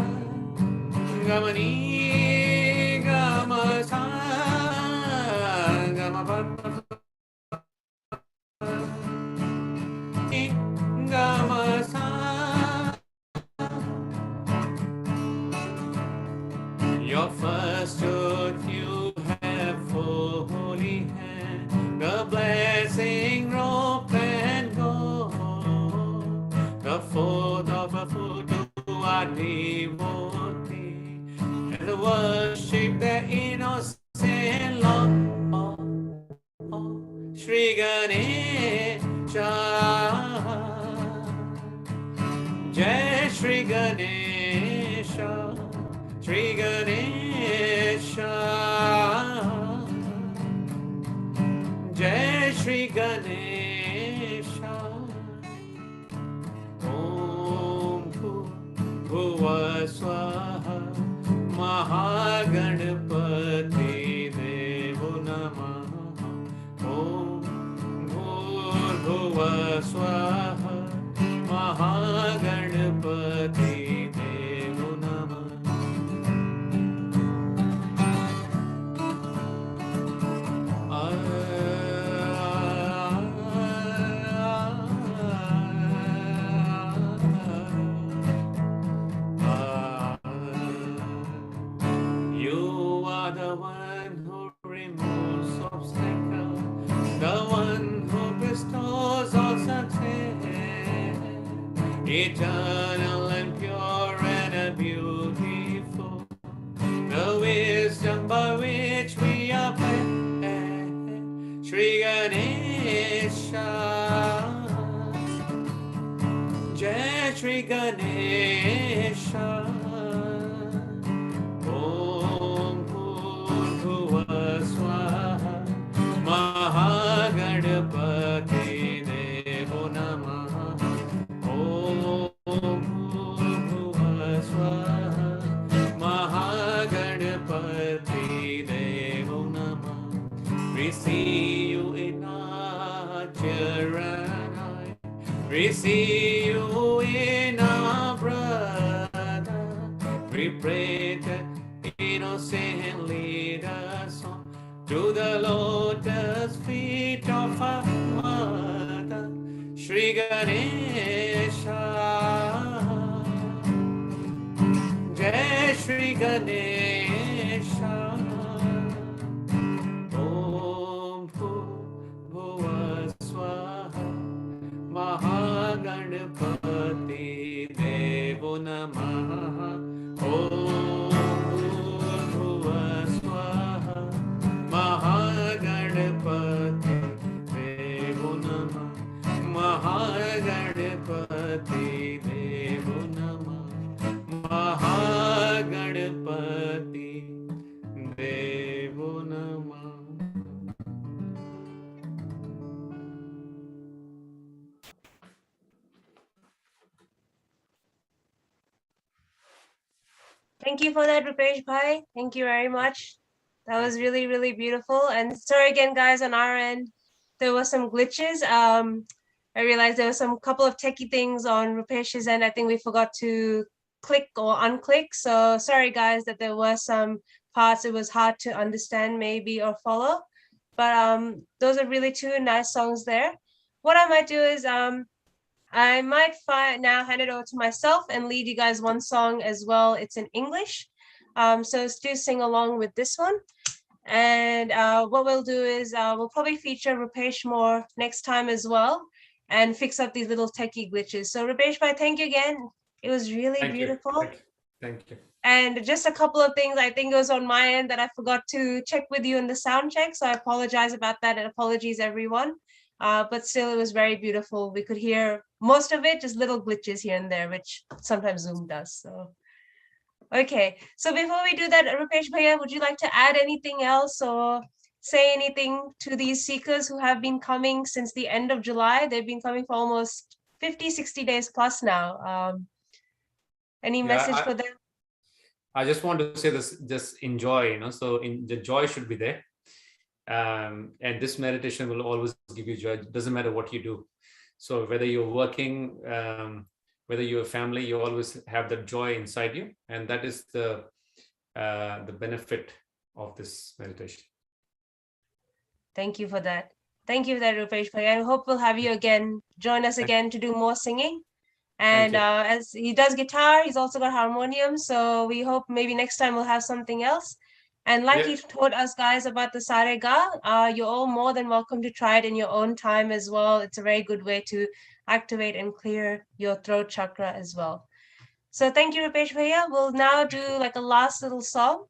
Gamani, Gamasa, Gamapapa, Gamasa. Your first truth you have for holy hand, the blessing rope and go. The fourth of a foot to our devotee, and the worship the innocent Lord, Shri Ganesha. Jai Shri Ganesha, Shri Ganesha, Jai Shri Ganesha. Om Bhuva Swaha Mahaganapati Devo Namaha. Om Bhuva Swaha Mahaganapati Devo Namaha. You are the one who removes obstacles, the one who bestows all success, eternal and pure and beautiful, the wisdom by which we are blessed. Shri Ganesha, Jai Shri Ganesha. Om Bhuva Swaha Mahaganapati Devo Namaha. Om Bhuva Swaha Mahaganapati Devo Namaha. We see you in our Charanai, we see you in our brother. We pray that innocent lead us on to the lotus feet of our mother, Shri Ganesha. Jai Shri Ganesha. Om Bhuva Swaha Mahaganapati Devo Namaha. Om Bhuva Swaha Mahaganapati Devo Namaha. Mahaganapati Devo Namaha. Mahaganapati Devo Namaha. Thank you for that, Rupesh Bhai. Thank you very much. That was really, really beautiful. And sorry again, guys, on our end, there was some glitches. I realized there was some couple of techie things on Rupesh's end. I think we forgot to click or unclick. So sorry, guys, that there were some parts it was hard to understand maybe or follow. But those are really two nice songs there. What I might do is I might now hand it over to myself and lead you guys one song as well. It's in English. So do sing along with this one. And what we'll do is we'll probably feature Rupesh more next time as well and fix up these little techie glitches. So Rupesh Bhai, thank you again. It was really beautiful. Thank you. And just a couple of things I think it was on my end that I forgot to check with you in the sound check. So I apologize about that and apologies everyone. But still it was very beautiful. We could hear most of it, just little glitches here and there, which sometimes Zoom does. So, okay. So before we do that, Rupesh Bhaiya, would you like to add anything else or say anything to these seekers who have been coming since the end of July? They've been coming for almost 50, 60 days plus now. Any message for them? I just want to say this, just enjoy, so the joy should be there. And this meditation will always give you joy. It doesn't matter what you do. So whether you're working, whether you're a family, you always have that joy inside you, and that is the benefit of this meditation. Thank you for that. Thank you for that, Rupesh Bhai. I hope we'll have you again, join us again to do more singing. And you. as he does guitar, he's also got harmonium. So we hope maybe next time we'll have something else. And like he told us guys about the Sarega, you're all more than welcome to try it in your own time as well. It's a very good way to activate and clear your throat chakra as well. So thank you, Rupesh Bhaiya. We'll now do like a last little song,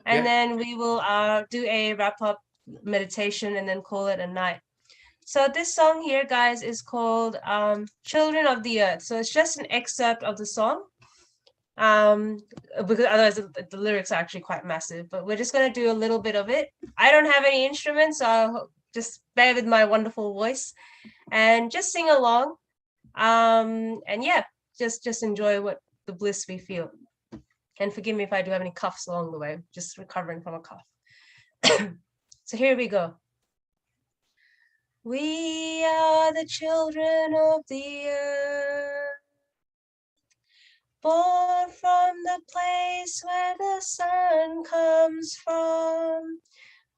and then we will do a wrap up meditation and then call it a night. So this song here, guys, is called Children of the Earth. So it's just an excerpt of the song, because otherwise the lyrics are actually quite massive, but we're just going to do a little bit of it. I don't have any instruments, so I'll just bear with my wonderful voice and just sing along. And yeah, just enjoy what the bliss we feel. And forgive me if I do have any coughs along the way, just recovering from a cough. So here we go. We are the children of the earth, born from the place where the sun comes from.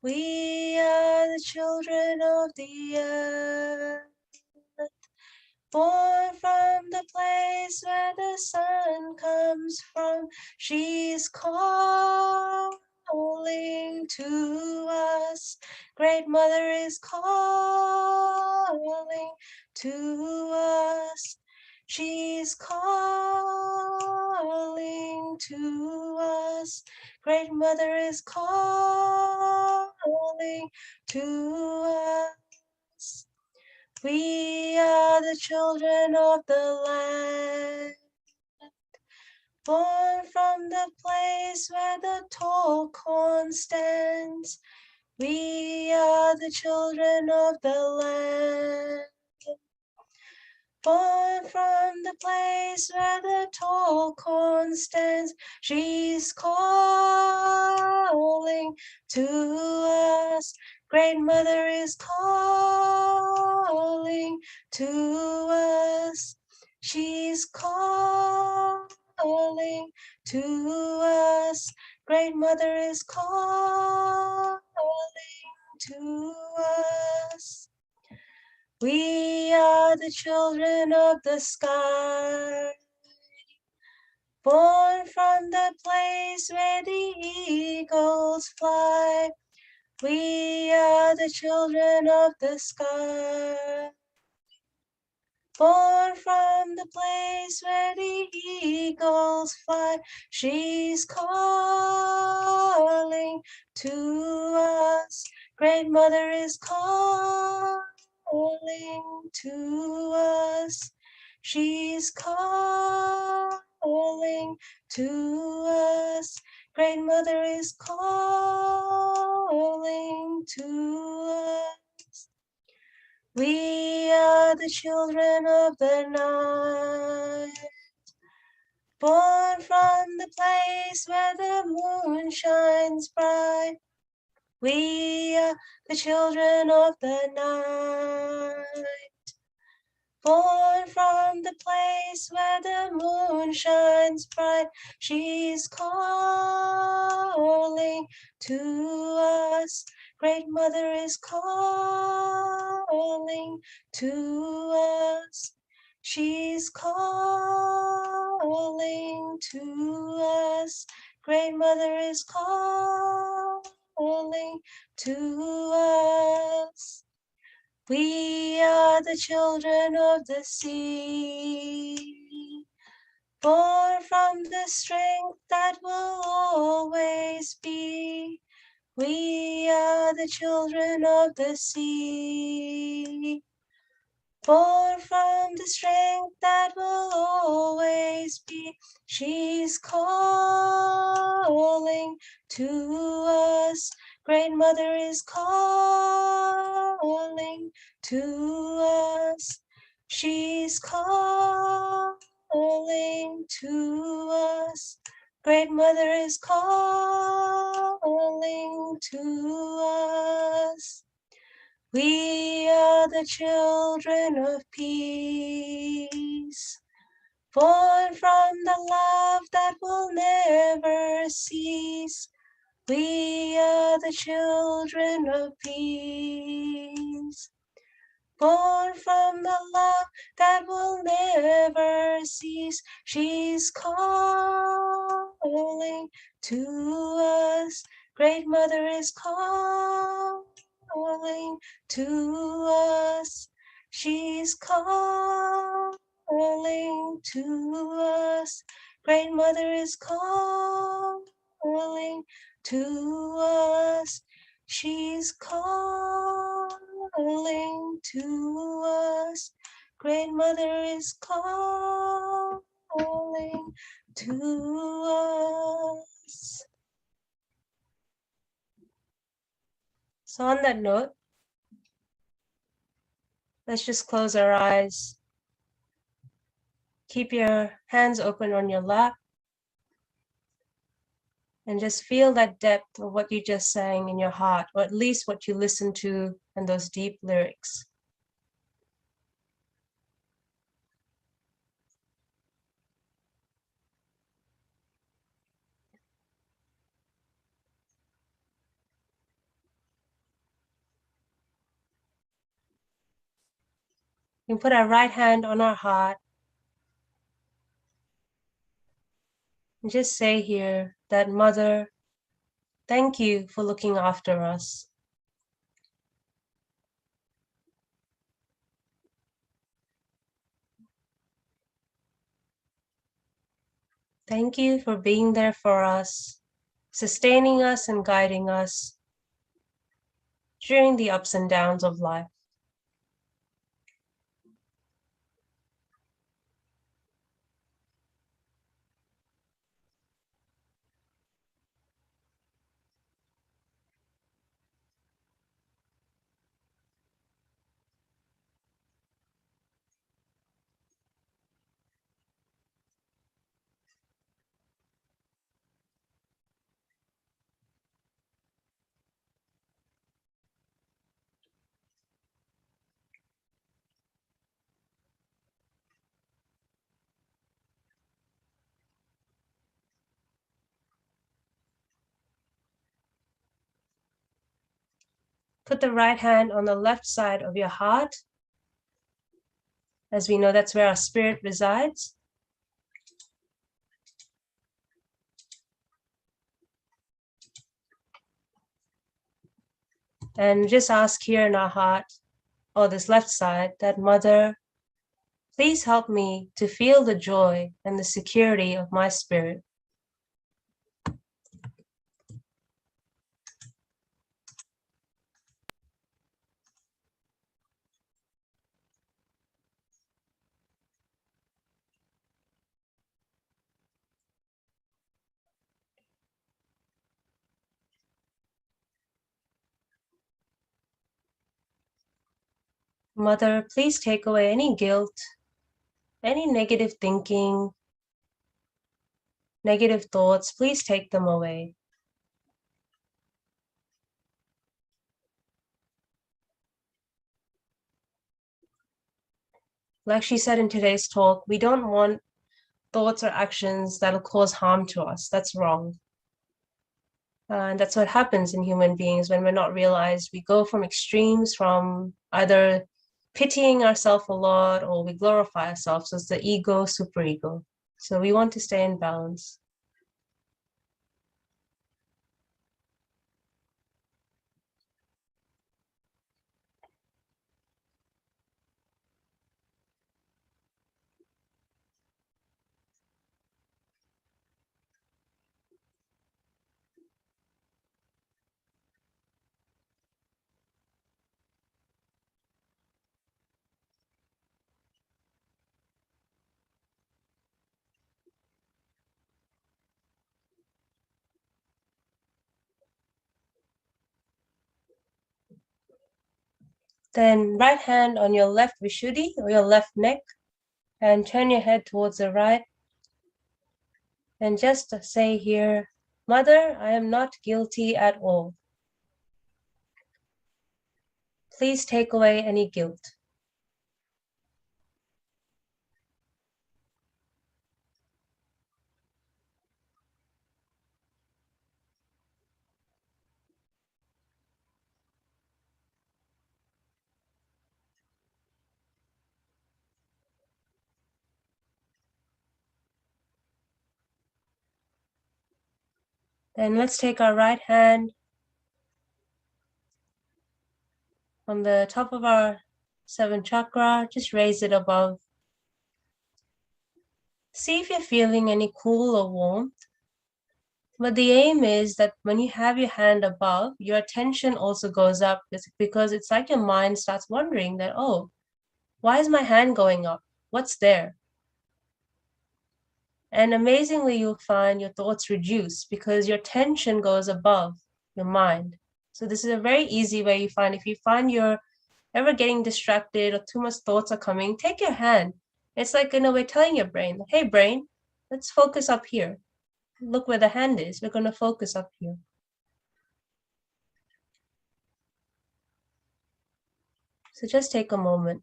We are the children of the earth, born from the place where the sun comes from. She's calling to us. Great Mother is calling to us. She's calling to us. Great Mother is calling to us. We are the children of the land, born from the place where the tall corn stands. We are the children of the land, born from the place where the tall corn stands. She's calling to us. Great Mother is calling to us. She's calling to us. Great Mother is calling to us. We are the children of the sky, born from the place where the eagles fly. We are the children of the sky, born from the place where the eagles fly. She's calling to us. Great Mother is calling to us. She's calling to us. Great Mother is calling to us. We are the children of the night, born from the place where the moon shines bright. We are the children of the night, born from the place where the moon shines bright. She's calling to us. Great Mother is calling to us. She's calling to us. Great Mother is calling to us. We are the children of the sea, born from the strength that will always be. We are the children of the sea, born from the strength that will always be. She's calling to us. Great Mother is calling to us. She's calling to us. Great Mother is calling to us. We are the children of peace, born from the love that will never cease. We are the children of peace. Born from the love that will never cease. She's calling to us. Great Mother is calling to us. She's calling to us. Great Mother is calling to us. She's calling to us. Great Mother is calling to us. So on that note, let's just close our eyes. Keep your hands open on your lap and just feel that depth of what you just sang in your heart, or at least what you listened to in those deep lyrics. We put our right hand on our heart and just say here that Mother, thank you for looking after us. Thank you for being there for us, sustaining us and guiding us during the ups and downs of life. Put the right hand on the left side of your heart. As we know, that's where our spirit resides. And just ask here in our heart, or this left side, that Mother, please help me to feel the joy and the security of my spirit. Mother, please take away any guilt, any negative thinking, negative thoughts, please take them away. Like she said in today's talk, we don't want thoughts or actions that'll cause harm to us. That's wrong. And that's what happens in human beings when we're not realized. We go from extremes, from either pitying ourselves a lot or we glorify ourselves. So it's the ego, superego. So we want to stay in balance. Then right hand on your left Vishuddhi or your left neck, and turn your head towards the right. And just say here, Mother, I am not guilty at all. Please take away any guilt. Then let's take our right hand from the top of our 7th chakra, just raise it above. See if you're feeling any cool or warmth. But the aim is that when you have your hand above, your attention also goes up, because it's like your mind starts wondering that, oh, why is my hand going up? What's there? And amazingly, you'll find your thoughts reduce because your attention goes above your mind. So this is a very easy way you find. If you find you're ever getting distracted or too much thoughts are coming, take your hand. It's like, in a way, telling your brain, hey, brain, let's focus up here. Look where the hand is. We're going to focus up here. So just take a moment.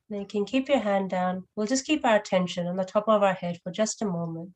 Then you can keep your hand down. We'll just keep our attention on the top of our head for just a moment.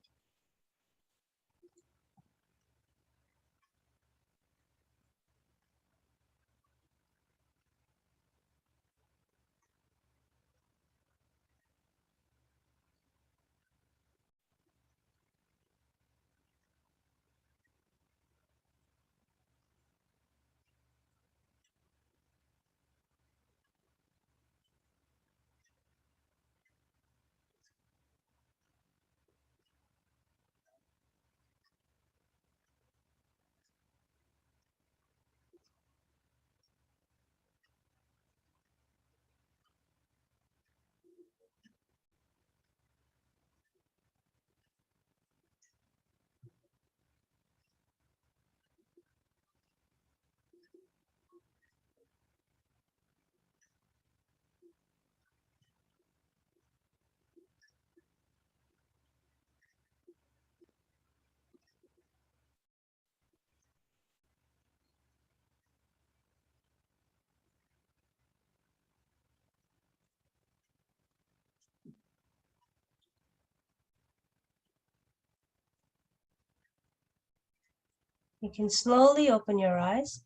You can slowly open your eyes.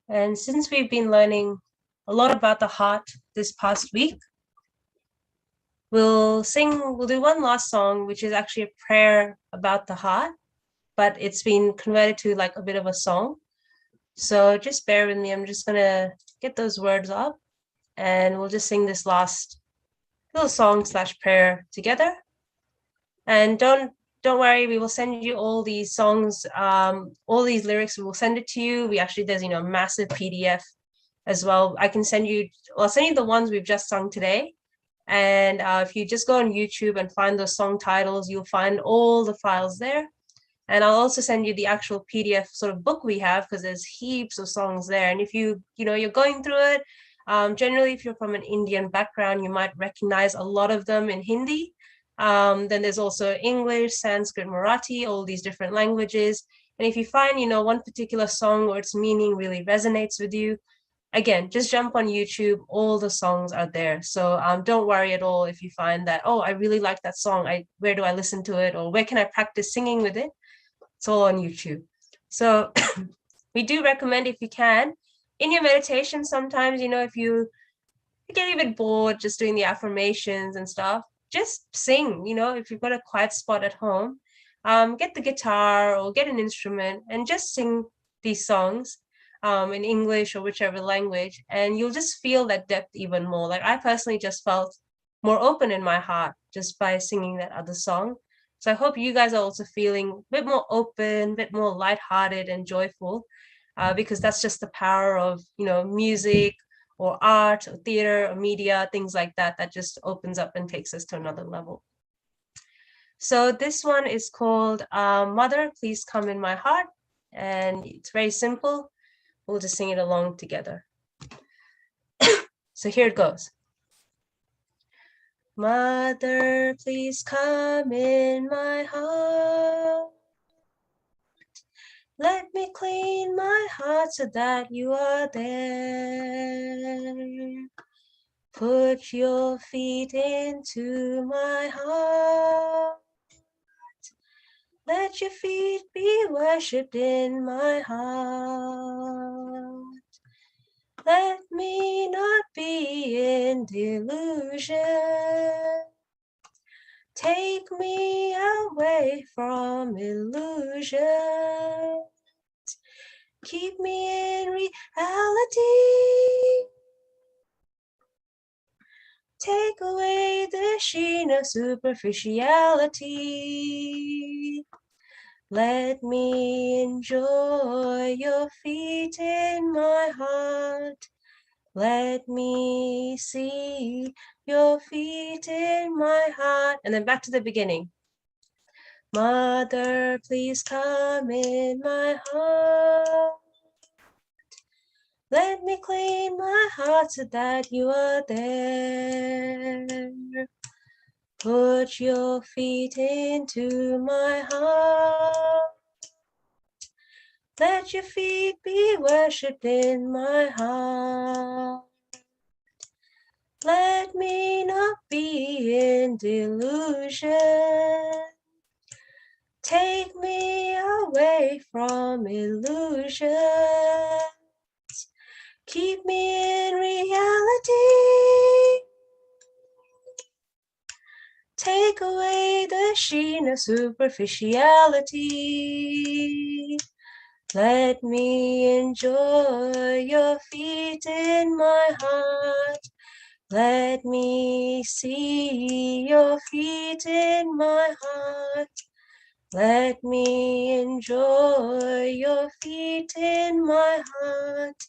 And since we've been learning a lot about the heart this past week, we'll do one last song, which is actually a prayer about the heart, but it's been converted to like a bit of a song. So just bear with me. I'm just going to get those words up and we'll just sing this last little song / prayer together. And don't worry, we will send you all these songs, all these lyrics, we will send it to you. There's, a massive PDF as well. I'll send you the ones we've just sung today. And if you just go on YouTube and find those song titles, you'll find all the files there. And I'll also send you the actual PDF sort of book we have, because there's heaps of songs there. And if you're going through it, generally, if you're from an Indian background, you might recognize a lot of them in Hindi. Then there's also English, Sanskrit, Marathi, all these different languages. And if you find, one particular song or its meaning really resonates with you, again, just jump on YouTube. All the songs are there. So don't worry at all if you find that, oh, I really like that song. Where do I listen to it? Or where can I practice singing with it? It's all on YouTube. So we do recommend, if you can, in your meditation, sometimes, if you get a bit bored just doing the affirmations and stuff, just sing. If you've got a quiet spot at home, get the guitar or get an instrument and just sing these songs in English or whichever language, and you'll just feel that depth even more. Like, I personally just felt more open in my heart just by singing that other song. So I hope you guys are also feeling a bit more open, a bit more lighthearted and joyful, because that's just the power of, music or art or theater or media, things like that, that just opens up and takes us to another level. So this one is called Mother, Please Come in My Heart. And it's very simple. We'll just sing it along together. So here it goes. Mother, please come in my heart. Let me clean my heart so that you are there. Put your feet into my heart. Let your feet be worshipped in my heart. Let me not be in delusion. Take me away from illusion. Keep me in reality. Take away the sheen of superficiality. Let me enjoy your feet in my heart. Let me see your feet in my heart. And then back to the beginning. Mother, please come in my heart. Let me clean my heart so that you are there. Put your feet into my heart. Let your feet be worshipped in my heart. Let me not be in delusion. Take me away from illusions. Keep me in reality. Take away the sheen of superficiality. Let me enjoy your feet in my heart. Let me see your feet in my heart. Let me enjoy your feet in my heart.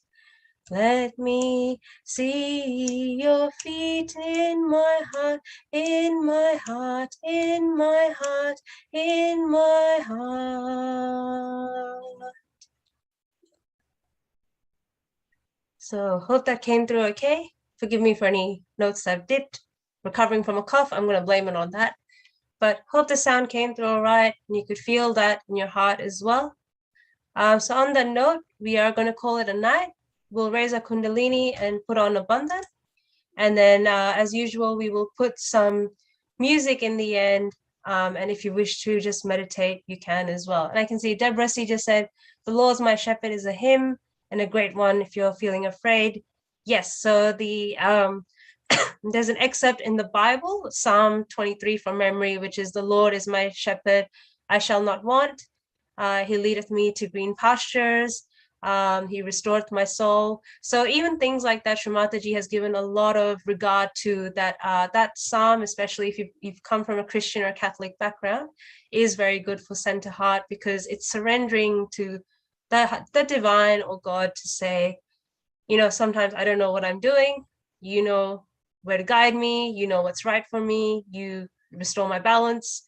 Let me see your feet in my heart, in my heart, in my heart, in my heart. So hope that came through okay. Forgive me for any notes I've dipped. Recovering from a cough, I'm going to blame it on that. But hope the sound came through all right and you could feel that in your heart as well. So on that note, we are going to call it a night. We'll raise our kundalini and put on a bandhan. And then as usual, we will put some music in the end. And if you wish to just meditate, you can as well. And I can see Deborah C just said, "The Lord's My Shepherd" is a hymn and a great one if you're feeling afraid. Yes, so the there's an excerpt in the Bible, Psalm 23 from memory, which is, "The Lord is my shepherd, I shall not want. He leadeth me to green pastures. He restoreth my soul." So even things like that, Shri Mataji has given a lot of regard to that. That psalm, especially if you've come from a Christian or Catholic background, is very good for center heart because it's surrendering to the divine or God to say, you know, sometimes I don't know what I'm doing. You know where to guide me. You know what's right for me. You restore my balance.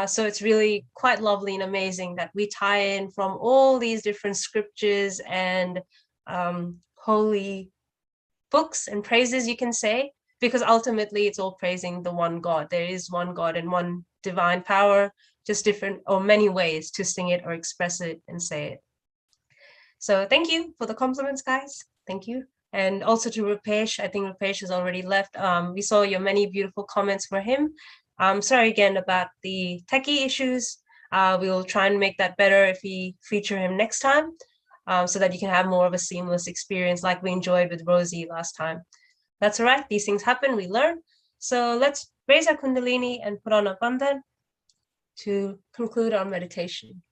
So it's really quite lovely and amazing that we tie in from all these different scriptures and holy books and praises, you can say, because ultimately it's all praising the one God. There is one God and one divine power, just different or many ways to sing it or express it and say it. So thank you for the compliments, guys. Thank you. And also to Rupesh, I think Rupesh has already left. We saw your many beautiful comments for him. Sorry again about the techie issues. We'll try and make that better if we feature him next time, so that you can have more of a seamless experience like we enjoyed with Rosie last time. That's all right. These things happen. We learn. So let's raise our kundalini and put on a bandhan to conclude our meditation.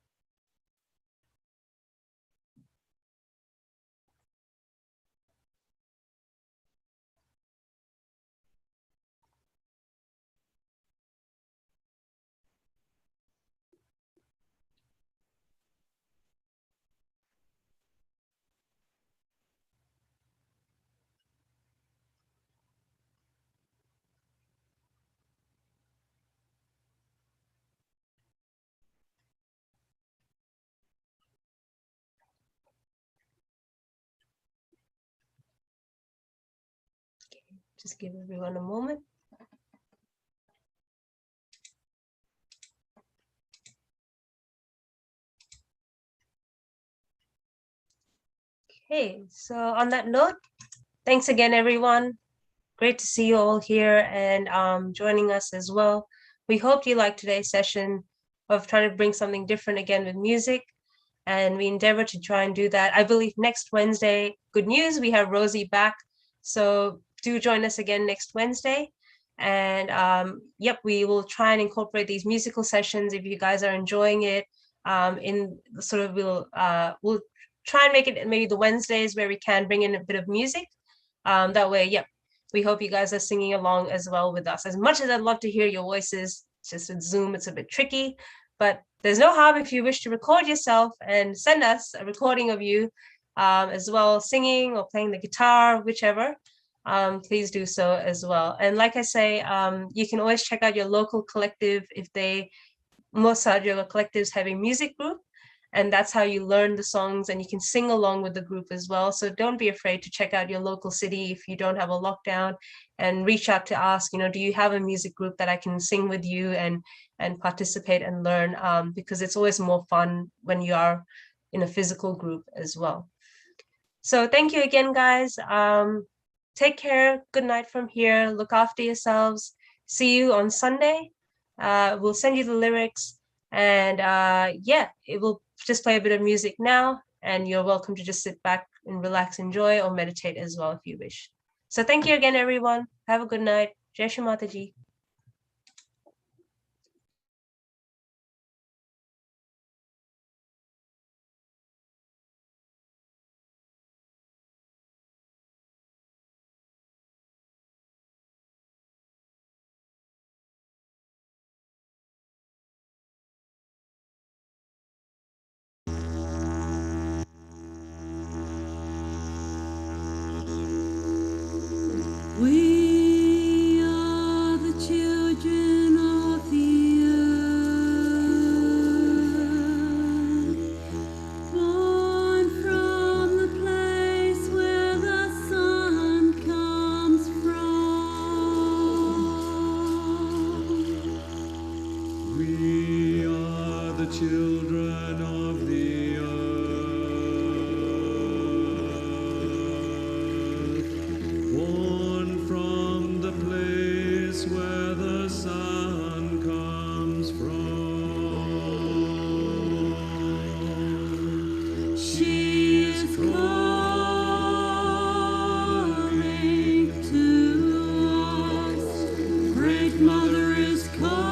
Just give everyone a moment. Okay, so on that note, thanks again, everyone. Great to see you all here and joining us as well. We hope you liked today's session. of trying to bring something different again with music. And we endeavor to try and do that. I believe next Wednesday, good news, we have Rosie back. So do join us again next Wednesday. And yep, we will try and incorporate these musical sessions if you guys are enjoying it. In sort of we'll try and make it maybe the Wednesdays where we can bring in a bit of music. That way, yep, we hope you guys are singing along as well with us. As much as I'd love to hear your voices, just with Zoom, it's a bit tricky, but there's no harm if you wish to record yourself and send us a recording of you as well, singing or playing the guitar, whichever. Please do so as well. And like I say, you can always check out your local collective if most Sahaja Yoga collectives have a music group, and that's how you learn the songs, and you can sing along with the group as well. So don't be afraid to check out your local city if you don't have a lockdown, and reach out to ask, do you have a music group that I can sing with you and participate and learn, because it's always more fun when you are in a physical group as well. So thank you again, guys. Take care. Good night from here. Look after yourselves. See you on Sunday. We'll send you the lyrics, and yeah, it will just play a bit of music now, and you're welcome to just sit back and relax, enjoy, or meditate as well if you wish. So thank you again, everyone. Have a good night. Jai Shri Mataji. We are the children of the earth, born from the place where the sun comes from. We are the children of the earth, born from the place where the sun comes from. She is calling to us. Great Mother is calling.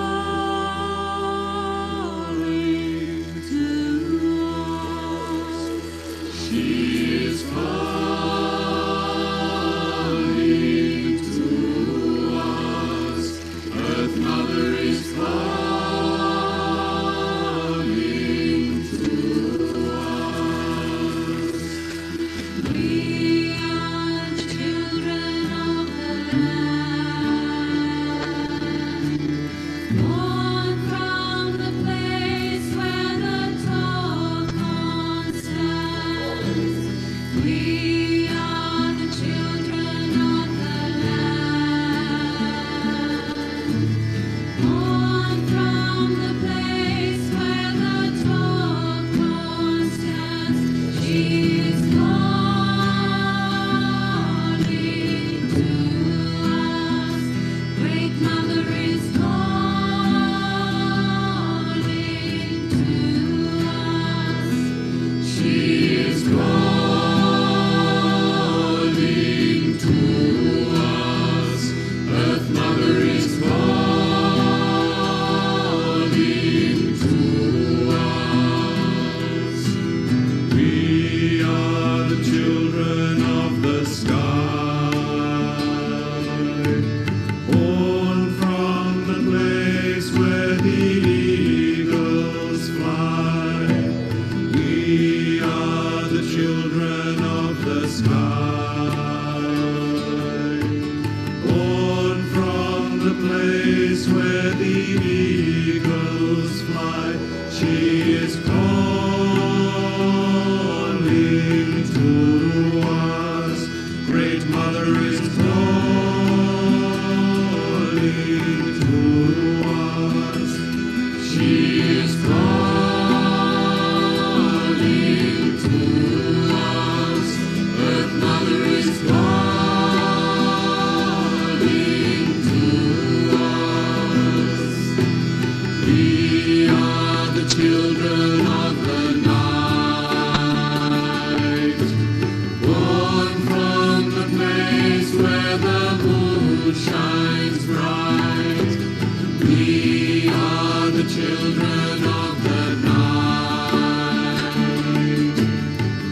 children of the night.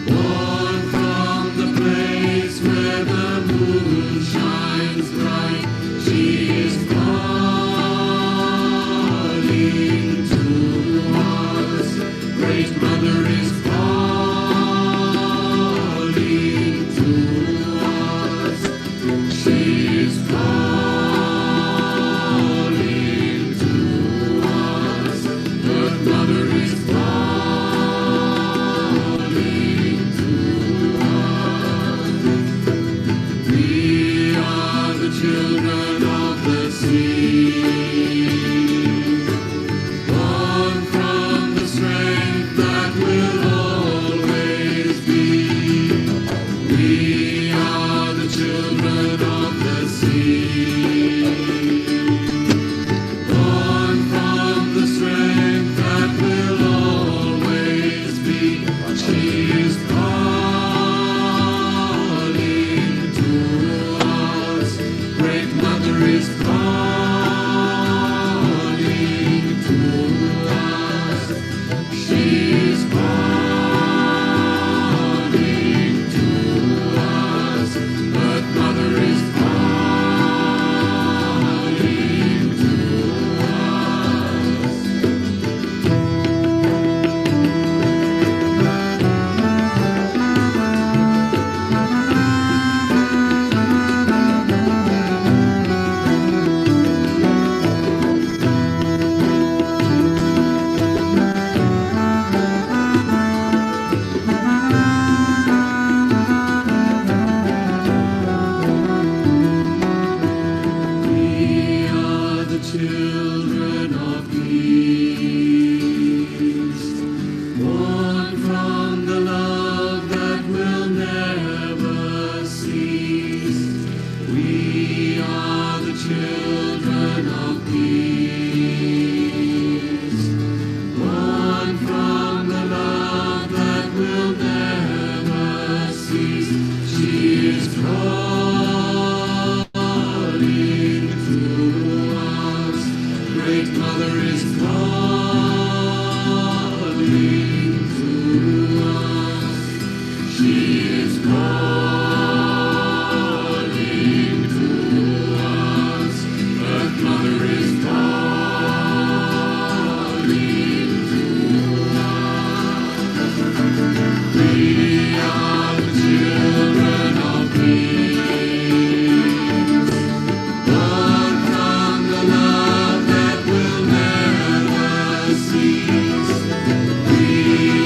Born from the place where the moon shines bright, she is calling to us. Great Mother is calling to us. She is calling to us. Earth Mother is calling to us. We are the children of the sea. Born from the strength that will always be. We are the children of the sea. Born from the strength that will always be. She is calling to us. Great Mother is calling to us. She is calling to us. Earth Mother is calling to us. We are the children of peace, born from the love that will never cease. We are the children of peace, born from the love that will never cease. She is calling to us. Great Mother is calling to us. She is calling to us. Earth Mother is calling to us. We are the children of peace, born from the love that will never cease. We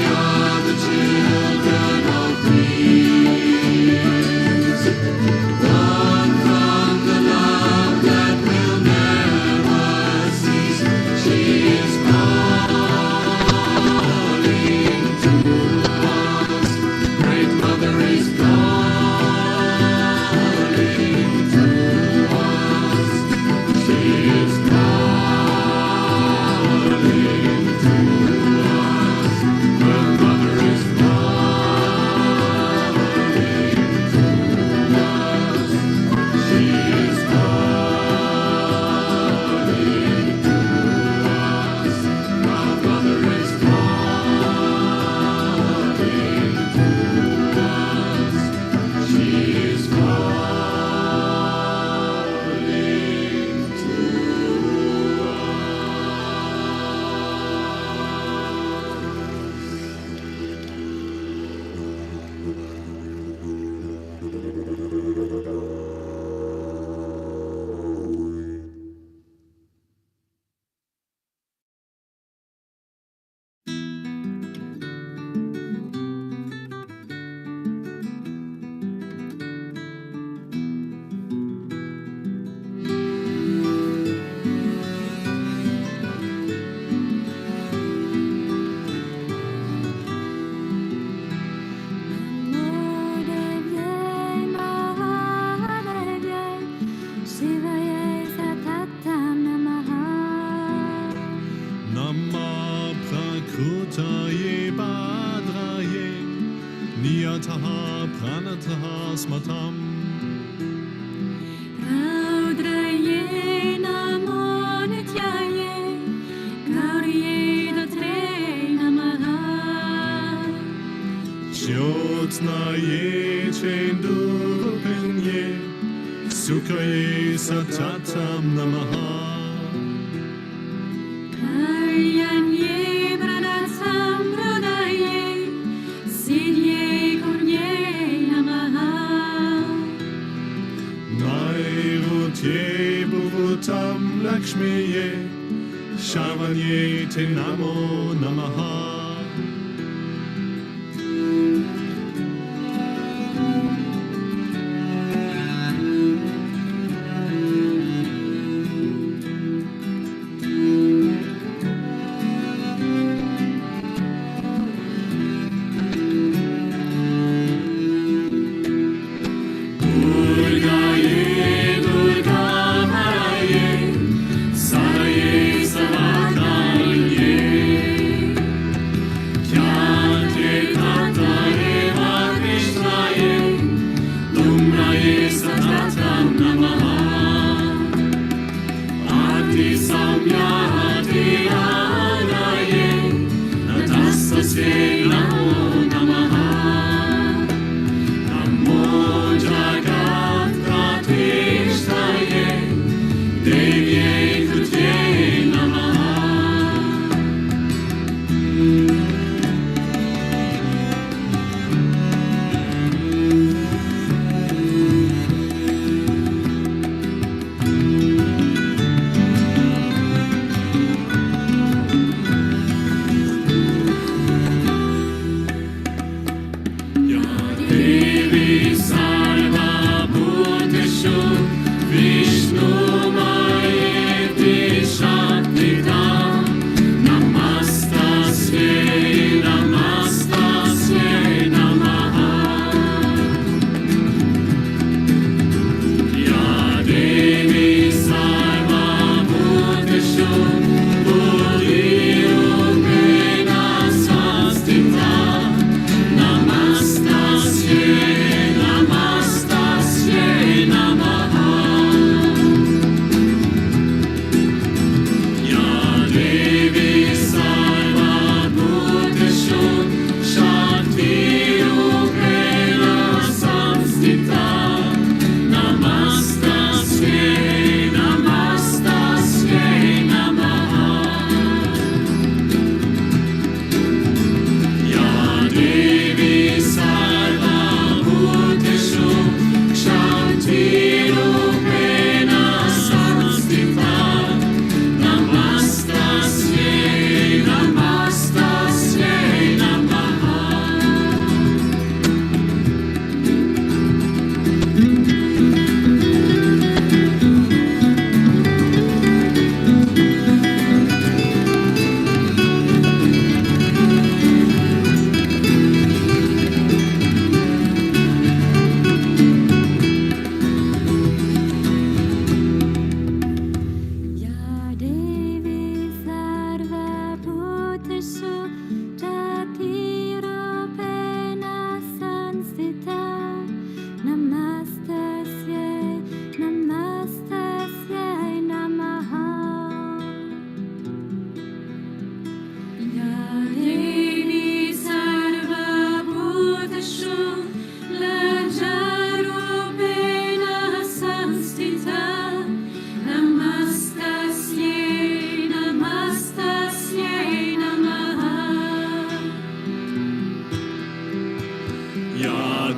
are the children of peace, born from the love that will never cease. She is calling to us. Great Mother is calling to us. She is calling to us. Earth Mother is calling to us. She is calling to us. Earth Mother is calling to us. She is calling to Niyataha pranataha smatam. Raudraye namo nityaye, Gauri Sukhaye Satatam Namaha. Kalyanye Pradatsam Hrudaye Siddhye Kunye Namaha. Nairutye Bhuvutam Lakshmiye Shavanye Te Namo Namaha.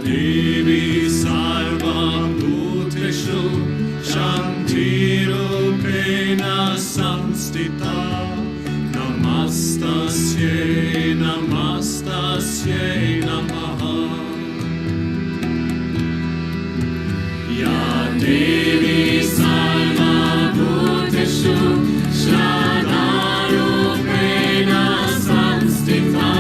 Devi Sarva Bhuteshu Shantirupena Samstita Namastasye Namastasye Namaha Ya Devi Sarva Bhuteshu Shadarupena Samstita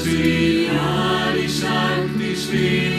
Shri Adi Shakti Shri